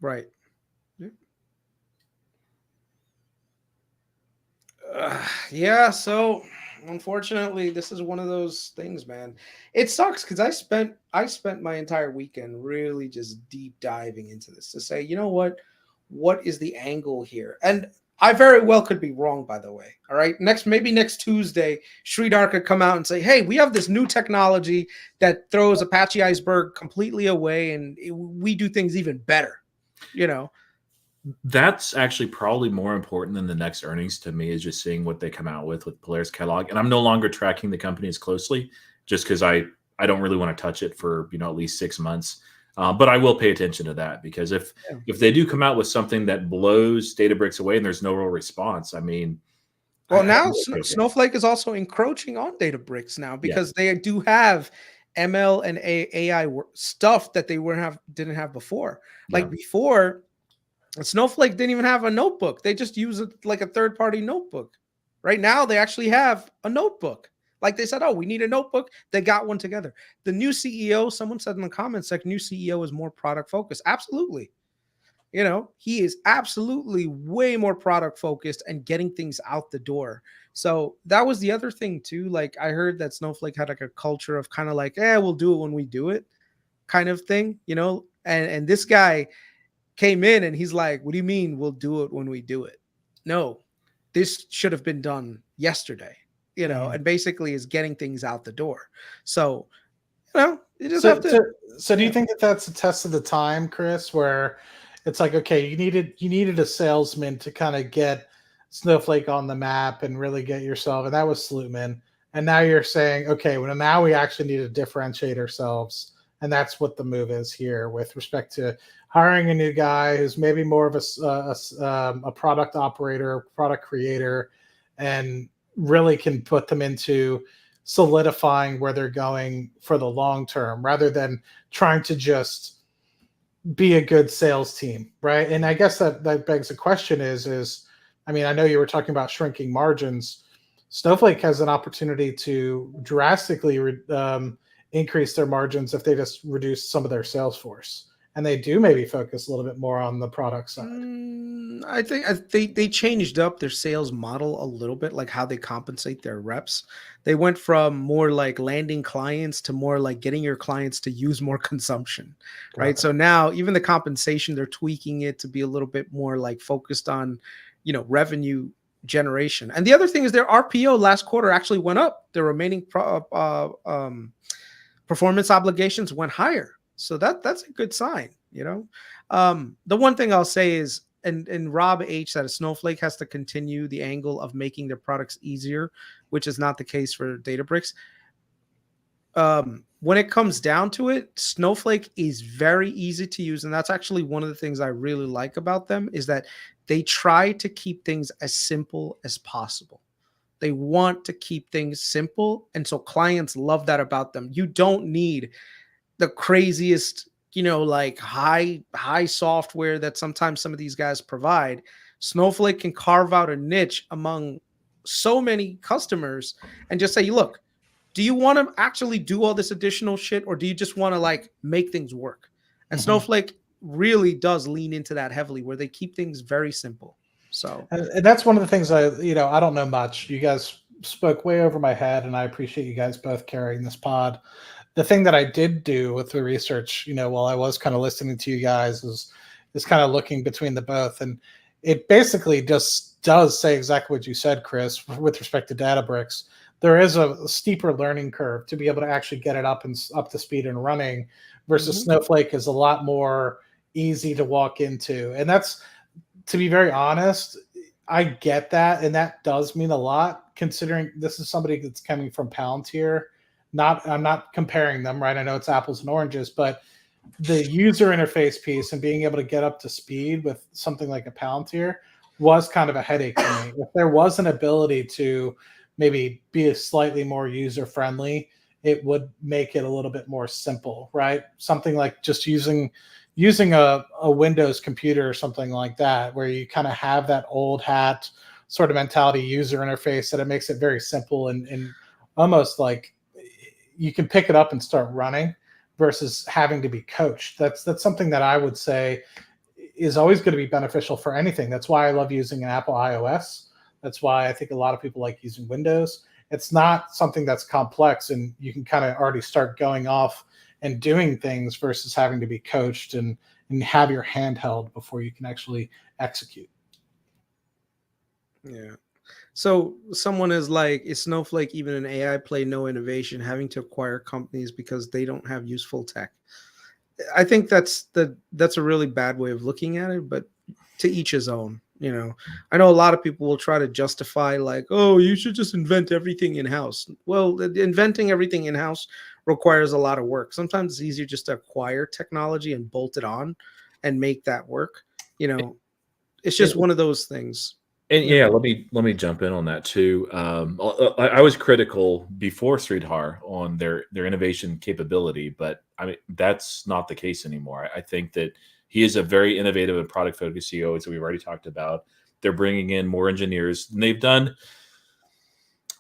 Right. Yeah. So unfortunately, this is one of those things, man. It sucks because I spent my entire weekend really just deep diving into this to say, you know what is the angle here? And I very well could be wrong, by the way. All right. Maybe next Tuesday, Sridhar could come out and say, hey, we have this new technology that throws Apache Iceberg completely away and we do things even better, That's actually probably more important than the next earnings to me, is just seeing what they come out with Polaris catalog. And I'm no longer tracking the company as closely just because I don't really want to touch it for, at least 6 months. But I will pay attention to that, because if they do come out with something that blows Databricks away and there's no real response, I mean, well, now Snowflake is also encroaching on Databricks now because they do have ML and AI stuff that they didn't have before. Like before, Snowflake didn't even have a notebook. They just use it like a third-party notebook. Right now, they actually have a notebook. Like they said, oh, we need a notebook. They got one together. The new CEO, someone said in the comments, like, new CEO is more product focused. Absolutely. He is absolutely way more product focused and getting things out the door. So that was the other thing too. Like I heard that Snowflake had like a culture of kind of like, we'll do it when we do it kind of thing, and this guy came in and he's like, what do you mean we'll do it when we do it? No, this should have been done yesterday, and basically is getting things out the door. So, you just have to. So do you think that that's a test of the time, Chris, where it's like, okay, you needed a salesman to kind of get Snowflake on the map and really get yourself, and that was Slootman. And now you're saying, okay, well, now we actually need to differentiate ourselves. And that's what the move is here with respect to hiring a new guy who's maybe more of a product operator, product creator, and really can put them into solidifying where they're going for the long term, rather than trying to just be a good sales team, right? And I guess that begs the question is, I mean, I know you were talking about shrinking margins. Snowflake has an opportunity to drastically increase their margins if they just reduce some of their sales force, and they do maybe focus a little bit more on the product side. I think they changed up their sales model a little bit, like how they compensate their reps. They went from more like landing clients to more like getting your clients to use more consumption, right? So now even the compensation, they're tweaking it to be a little bit more like focused on, revenue generation. And the other thing is their RPO last quarter actually went up. Their remaining performance obligations went higher. So that's a good sign, The one thing I'll say is, and Rob H said, Snowflake has to continue the angle of making their products easier, which is not the case for Databricks. When it comes down to it, Snowflake is very easy to use. And that's actually one of the things I really like about them, is that they try to keep things as simple as possible. They want to keep things simple. And so clients love that about them. You don't need the craziest, like high software that sometimes some of these guys provide. Snowflake can carve out a niche among so many customers and just say, look, do you want to actually do all this additional shit, or do you just want to like make things work? And Snowflake really does lean into that heavily, where they keep things very simple. So And that's one of the things I don't know much. You guys spoke way over my head, and I appreciate you guys both carrying this pod. The thing that I did do with the research, while I was kind of listening to you guys, is kind of looking between the both, and it basically just does say exactly what you said, Chris, with respect to Databricks. There is a steeper learning curve to be able to actually get it up to speed and running, versus Snowflake is a lot more easy to walk into. And that's, to be very honest, I get that, and that does mean a lot, considering this is somebody that's coming from Palantir. I'm not comparing them, right? I know it's apples and oranges, but the user interface piece and being able to get up to speed with something like a Palantir was kind of a headache for me. If there was an ability to maybe be a slightly more user friendly, it would make it a little bit more simple, right? Something like just using a Windows computer or something like that, where you kind of have that old hat sort of mentality user interface, that it makes it very simple and almost like you can pick it up and start running, versus having to be coached. That's something that I would say is always going to be beneficial for anything. That's why I love using an Apple iOS. That's why I think a lot of people like using Windows. It's not something that's complex, and you can kind of already start going off and doing things, versus having to be coached and have your hand held before you can actually execute. Yeah. So someone is like, is Snowflake even an AI play? No innovation, having to acquire companies because they don't have useful tech. I think that's a really bad way of looking at it, but to each his own. I know a lot of people will try to justify like, oh, you should just invent everything in-house. Well, inventing everything in-house requires a lot of work. Sometimes it's easier just to acquire technology and bolt it on and make that work. It's just one of those things. And yeah, let me jump in on that too. I was critical before Sridhar on their innovation capability, but I mean that's not the case anymore. I think that he is a very innovative and product focused CEO, as we've already talked about. They're bringing in more engineers than they've done.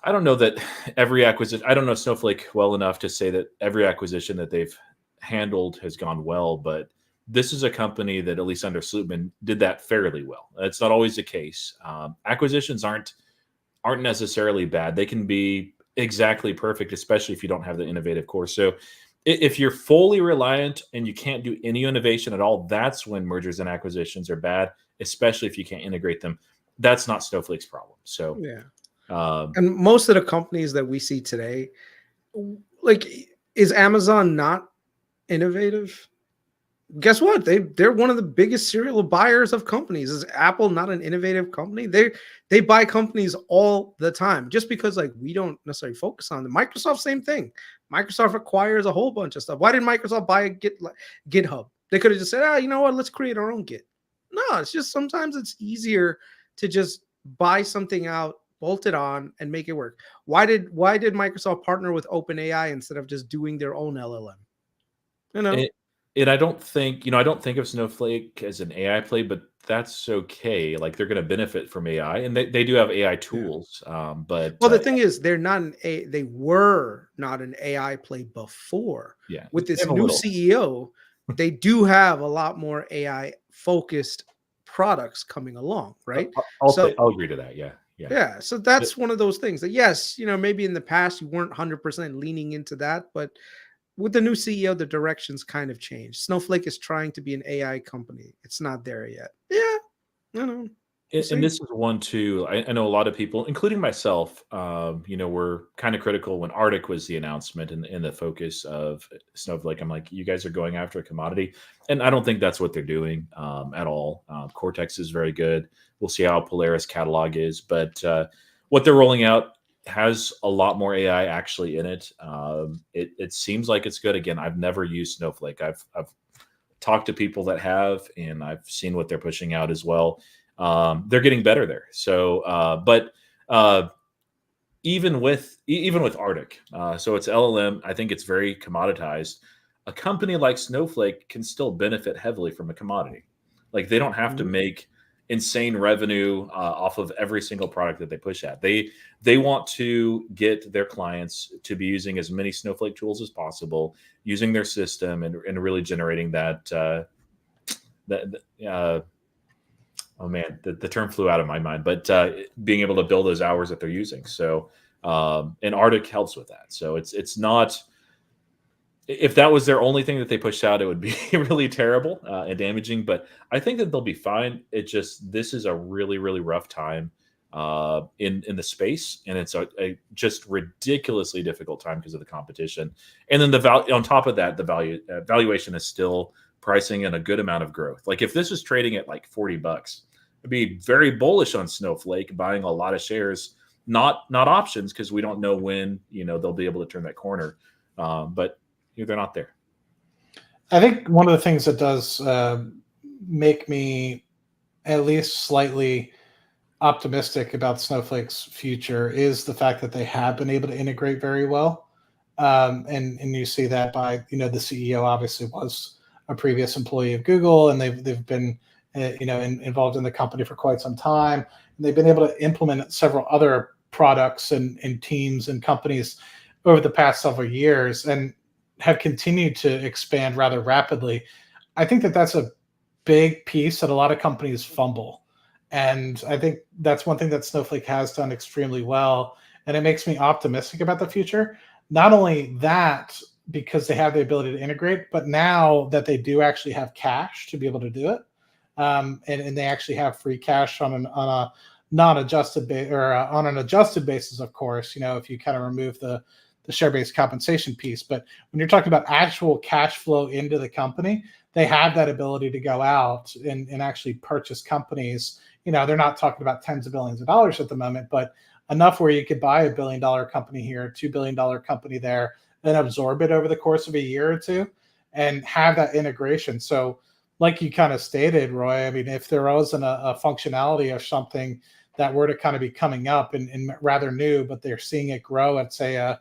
I don't know that every acquisition. I don't know Snowflake well enough to say that every acquisition that they've handled has gone well, but this is a company that, at least under Slootman, did that fairly well. It's not always the case. Acquisitions aren't necessarily bad. They can be exactly perfect, especially if you don't have the innovative core. So if you're fully reliant and you can't do any innovation at all, that's when mergers and acquisitions are bad, especially if you can't integrate them. That's not Snowflake's problem. So yeah. And most of the companies that we see today, like, is Amazon not innovative? Guess what? They're one of the biggest serial buyers of companies. Is Apple not an innovative company? They buy companies all the time, just because like we don't necessarily focus on them. Microsoft, same thing. Microsoft acquires a whole bunch of stuff. Why did Microsoft buy a GitHub? They could have just said, you know what? Let's create our own Git. No, it's just sometimes it's easier to just buy something out, bolt it on, and make it work. Why did Microsoft partner with OpenAI instead of just doing their own LLM? And I don't think of Snowflake as an AI play, but that's okay. Like they're going to benefit from AI, and they do have AI tools. But the thing is, they were not an AI play before. Yeah, with this new CEO, they do have a lot more AI focused products coming along, right? I'll agree to that. Yeah. So that's one of those things that, yes, maybe in the past you weren't 100% leaning into that, but with the new CEO, the directions kind of changed. Snowflake is trying to be an AI company. It's not there yet. Yeah, I know. And this is one too. I know a lot of people, including myself, were kind of critical when Arctic was the announcement and the focus of Snowflake. I'm like, you guys are going after a commodity, and I don't think that's what they're doing at all. Cortex is very good. We'll see how Polaris catalog is, but what they're rolling out has a lot more AI actually in it. It seems like it's good. Again, I've never used Snowflake. I've talked to people that have, and I've seen what they're pushing out as well. They're getting better there. So, but even with Arctic, so it's LLM. I think it's very commoditized. A company like Snowflake can still benefit heavily from a commodity. Like they don't have to make insane revenue off of every single product that they push at. They want to get their clients to be using as many Snowflake tools as possible, using their system and really generating that oh man, the term flew out of my mind, but being able to build those hours that they're using. So, and Arctic helps with that. So it's not, if that was their only thing that they pushed out, it would be really terrible and damaging, but I think that they'll be fine. This is a really, really rough time in the space. And it's a just ridiculously difficult time because of the competition. And then the value on top of that, the valuation is still pricing in a good amount of growth. Like if this was trading at like $40, I'd be very bullish on Snowflake, buying a lot of shares, not options, because we don't know when, they'll be able to turn that corner. But they're not there. I think one of the things that does make me at least slightly optimistic about Snowflake's future is the fact that they have been able to integrate very well. And you see that by, the CEO obviously was a previous employee of Google, and they've been, involved in the company for quite some time. And they've been able to implement several other products and teams and companies over the past several years, and have continued to expand rather rapidly. I think that that's a big piece that a lot of companies fumble. And I think that's one thing that Snowflake has done extremely well. And it makes me optimistic about the future. Not only that, because they have the ability to integrate, but now that they do actually have cash to be able to do it. And they actually have free cash on a non-adjusted on an adjusted basis, of course, if you kind of remove the share-based compensation piece. But when you're talking about actual cash flow into the company, they have that ability to go out and actually purchase companies. They're not talking about tens of billions of dollars at the moment, but enough where you could buy $1 billion company here, $2 billion company there, and absorb it over the course of a year or two and have that integration. So like you kind of stated, Roy, I mean, if there wasn't a functionality of something that were to kind of be coming up and rather new, but they're seeing it grow at, say, a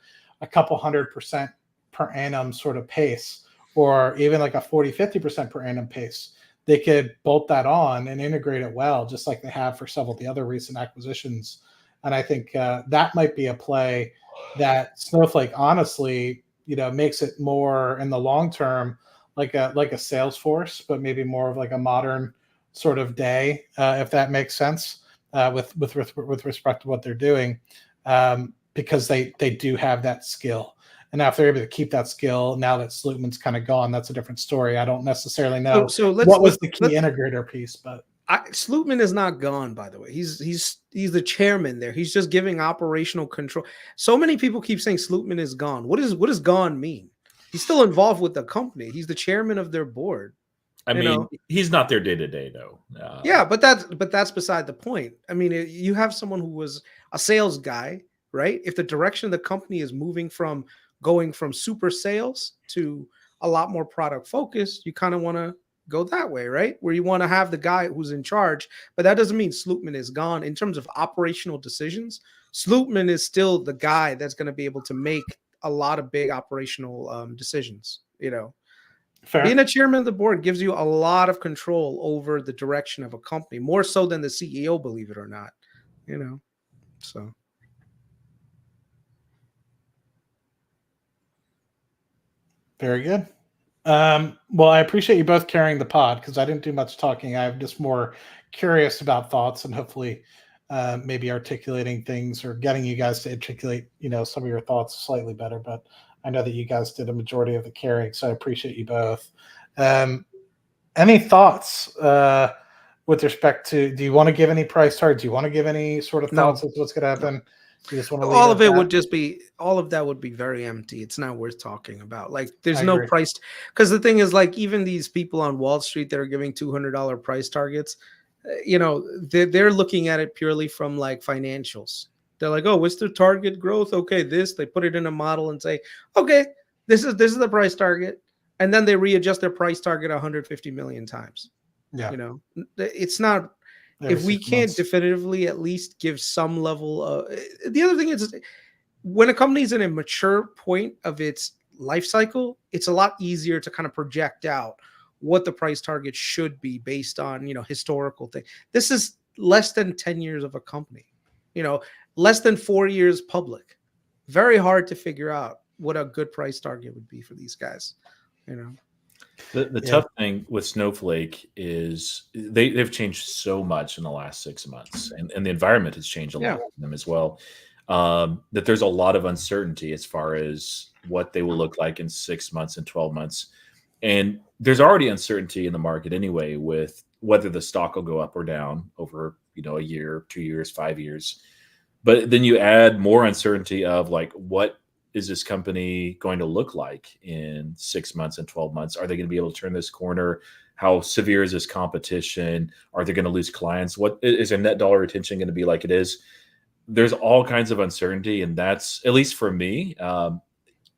couple 100% per annum sort of pace, or even like a 40-50% per annum pace, they could bolt that on and integrate it well, just like they have for several of the other recent acquisitions. And I think that might be a play that Snowflake honestly, makes it more in the long term like a Salesforce, but maybe more of like a modern sort of day, if that makes sense, with respect to what they're doing, because they do have that skill. And now if they're able to keep that skill, now that Slootman's kind of gone, that's a different story. I don't necessarily know what was the key integrator piece, but Slootman is not gone, by the way. He's the chairman there. He's just giving operational control. So many people keep saying Slootman is gone. What does gone mean? He's still involved with the company. He's the chairman of their board. I mean, he's not there day to day, though. Yeah, but that's beside the point. I mean, you have someone who was a sales guy, right? If the direction of the company is going from super sales to a lot more product focused, you kind of want to go that way, right? Where you want to have the guy who's in charge, but that doesn't mean Slootman is gone. In terms of operational decisions, Slootman is still the guy that's going to be able to make a lot of big operational decisions. fair. Being a chairman of the board gives you a lot of control over the direction of a company, more so than the CEO, believe it or not. So. Very good. Well, I appreciate you both carrying the pod, because I didn't do much talking. I'm just more curious about thoughts, and hopefully maybe articulating things or getting you guys to articulate, some of your thoughts slightly better. But I know that you guys did a majority of the carrying, so I appreciate you both. Any thoughts with respect to, do you want to give any price targets? Do you want to give any sort of thoughts of what's going to happen? You just want to all of that would be very empty. It's not worth talking about. Like, there's no price, because the thing is, like, even these people on Wall Street that are giving $200 price targets, they're looking at it purely from like financials. They're like, oh, what's the target growth? Okay, they put it in a model and say, okay, this is the price target, and then they readjust their price target 150 million times. Yeah, it's not. If we can't definitively at least give some level of, the other thing is, when a company is in a mature point of its life cycle, it's a lot easier to kind of project out what the price target should be based on, historical thing. This is less than 10 years of a company, less than 4 years public. Very hard to figure out what a good price target would be for these guys, The Yeah. tough thing with Snowflake is they've changed so much in the last 6 months, and the environment has changed a Yeah. lot for them as well. That there's a lot of uncertainty as far as what they will look like in 6 months and 12 months. And there's already uncertainty in the market anyway with whether the stock will go up or down over, a year, 2 years, 5 years. But then you add more uncertainty of like, what is this company going to look like in 6 months and 12 months? Are they going to be able to turn this corner? How severe is this competition? Are they going to lose clients? What is their net dollar retention going to be like it is? There's all kinds of uncertainty. And that's, at least for me,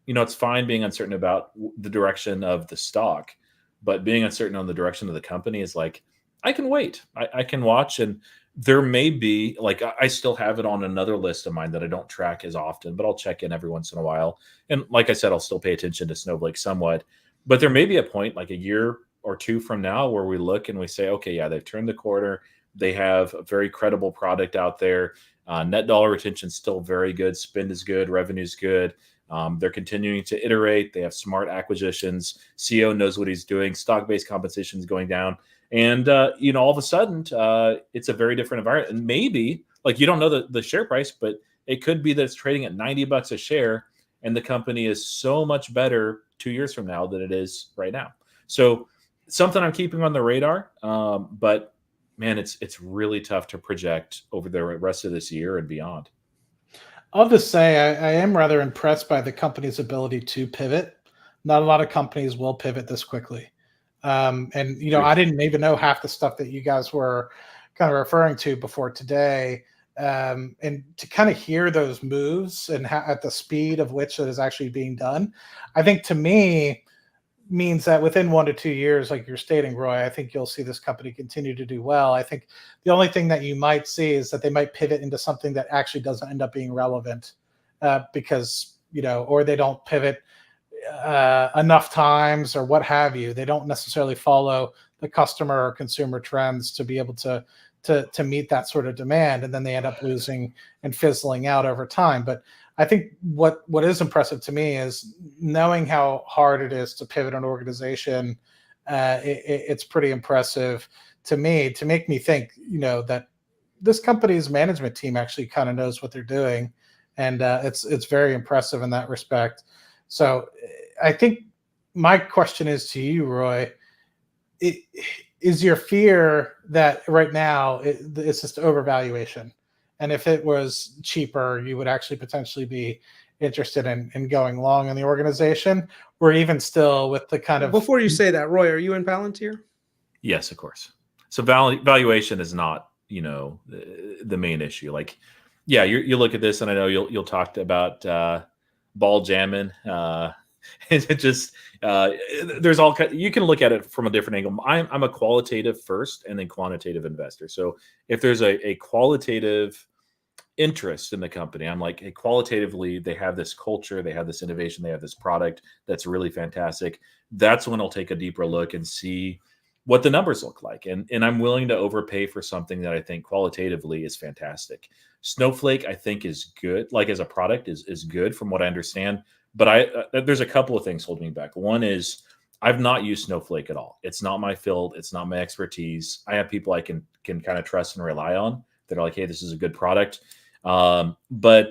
it's fine being uncertain about the direction of the stock, but being uncertain on the direction of the company is like, I can wait. I can watch, and there may be, like, I still have it on another list of mine that I don't track as often, but I'll check in every once in a while. And like I said, I'll still pay attention to Snowflake somewhat, but there may be a point like a year or two from now where we look and we say, okay, yeah, they've turned the corner. They have a very credible product out there. Net dollar retention is still very good. Spend is good. Revenue is good. They're continuing to iterate. They have smart acquisitions. CEO knows what he's doing. Stock-based compensation is going down. And, all of a sudden, it's a very different environment. And maybe, like, you don't know the share price, but it could be that it's trading at $90 a share, and the company is so much better 2 years from now than it is right now. So something I'm keeping on the radar. But, man, it's really tough to project over the rest of this year and beyond. I'll just say I am rather impressed by the company's ability to pivot. Not a lot of companies will pivot this quickly. And I didn't even know half the stuff that you guys were kind of referring to before today. And to kind of hear those moves and at the speed of which it is actually being done, I think to me means that within 1 to 2 years, like you're stating, Roy, I think you'll see this company continue to do well. I think the only thing that you might see is that they might pivot into something that actually doesn't end up being relevant because, or they don't pivot enough times or what have you. They don't necessarily follow the customer or consumer trends to be able to meet that sort of demand, and then they end up losing and fizzling out over time. But I think what is impressive to me is knowing how hard it is to pivot an organization. It's pretty impressive to me, to make me think, that this company's management team actually kind of knows what they're doing, and it's very impressive in that respect. So I think my question is to you, Roy, is your fear that right now it's just overvaluation? And if it was cheaper, you would actually potentially be interested in going long in the organization, or even still with the kind of... Before you say that, Roy, are you in Palantir? Yes, of course. So valuation is not, the main issue. Like, yeah, you look at this, and I know you'll talk about ball jamming. It just there's all you can look at it from a different angle. I'm a qualitative first and then quantitative investor. So if there's a qualitative interest in the company, I'm like, hey, qualitatively, they have this culture, they have this innovation, they have this product that's really fantastic. That's when I'll take a deeper look and see what the numbers look like. And I'm willing to overpay for something that I think qualitatively is fantastic. Snowflake, I think, is good. Like, as a product is good from what I understand. But there's a couple of things holding me back. One is I've not used Snowflake at all. It's not my field. It's not my expertise. I have people I can kind of trust and rely on that are like, hey, this is a good product. But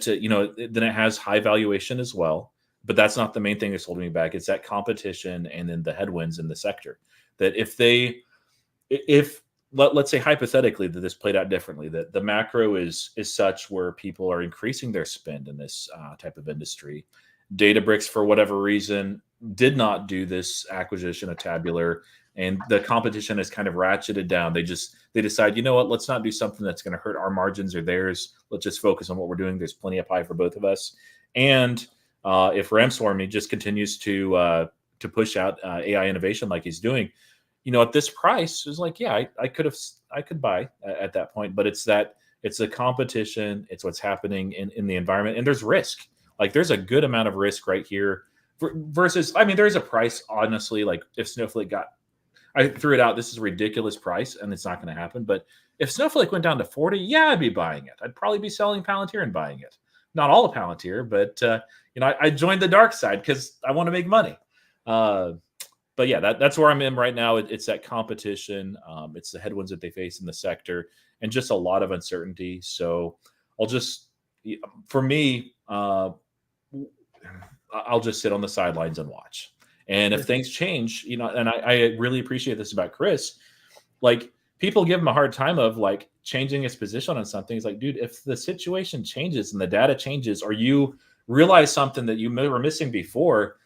then it has high valuation as well. But that's not the main thing that's holding me back. It's that competition and then the headwinds in the sector. That if let's say hypothetically that this played out differently, that the macro is such where people are increasing their spend in this type of industry. Databricks, for whatever reason, did not do this acquisition of Tabular, and the competition has kind of ratcheted down. They decide, you know what, let's not do something that's going to hurt our margins or theirs. Let's just focus on what we're doing. There's plenty of pie for both of us. And if Ramswarmy just continues to push out AI innovation like he's doing, at this price, it's like, yeah, I could buy at that point. But it's the competition, it's what's happening in the environment, and there's risk. Like, there's a good amount of risk right here versus, there's a price, honestly, like if Snowflake I threw it out, this is a ridiculous price and it's not going to happen. But if Snowflake went down to 40, yeah, I'd be buying it. I'd probably be selling Palantir and buying it. Not all of Palantir, but, I joined the dark side because I want to make money. But but yeah, that's where I'm in right now. It's that competition. It's the headwinds that they face in the sector, and just a lot of uncertainty. So I'll just, for me, I'll just sit on the sidelines and watch. And if things change, and I really appreciate this about Chris, like people give him a hard time of like changing his position on something. It's like, dude, if the situation changes and the data changes, or you realize something that you were missing before,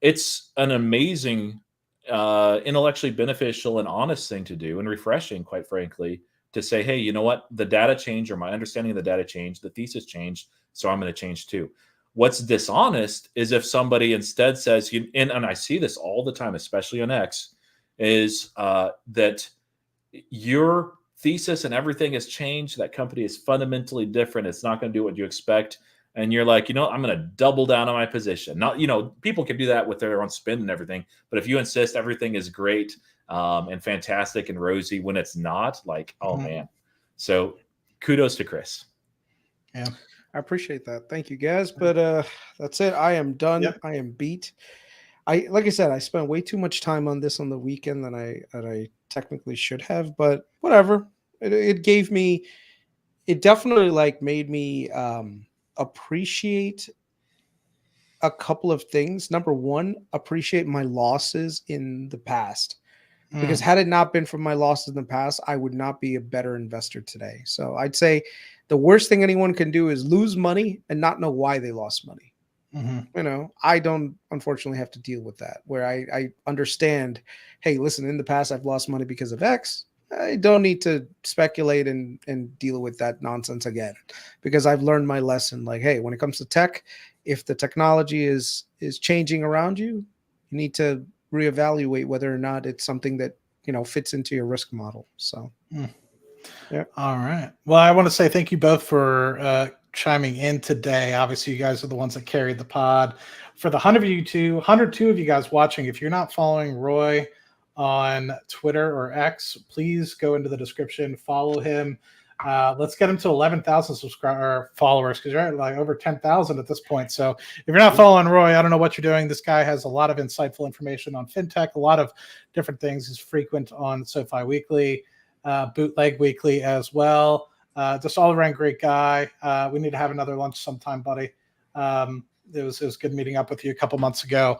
it's an amazing, intellectually beneficial and honest thing to do, and refreshing, quite frankly, to say, hey, you know what? The data changed, or my understanding of the data changed, the thesis changed, so I'm going to change too. What's dishonest is if somebody instead says, and I see this all the time, especially on X, is that your thesis and everything has changed. That company is fundamentally different. It's not going to do what you expect. And you're like, I'm going to double down on my position. Not, people can do that with their own spin and everything. But if you insist everything is great and fantastic and rosy when it's not, like, oh man. So kudos to Chris. Yeah. I appreciate that. Thank you, guys. But that's it. I am done. Yep. I am beat. Like I said, I spent way too much time on this on the weekend than I technically should have. But whatever. It gave me. It definitely like made me appreciate a couple of things. Number one, appreciate my losses in the past. Because had it not been for my losses in the past, I would not be a better investor today. So I'd say the worst thing anyone can do is lose money and not know why they lost money. I don't unfortunately have to deal with that, where I understand, hey, listen, in the past, I've lost money because of X. I don't need to speculate and deal with that nonsense again, because I've learned my lesson. Like, hey, when it comes to tech, if the technology is changing around you, you need to reevaluate whether or not it's something that fits into your risk model. So yeah. All right, well, I want to say thank you both for chiming in today. Obviously you guys are the ones that carried the pod. For the 102 of you guys watching, if you're not following Roy on Twitter or X, please go into the description, follow him. Let's get him to 11,000 followers, because you're at like over 10,000 at this point. So if you're not following Roy, I don't know what you're doing. This guy has a lot of insightful information on fintech, a lot of different things. He's frequent on SoFi Weekly, Bootleg Weekly as well. Just all around great guy. We need to have another lunch sometime, buddy. It was good meeting up with you a couple months ago.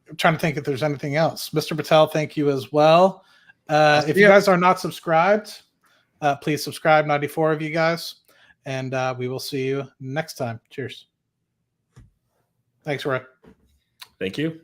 I'm trying to think if there's anything else. Mr. Patel, thank you as well. If you guys are not subscribed, please subscribe, 94 of you guys. And we will see you next time. Cheers. Thanks, Roy. Thank you.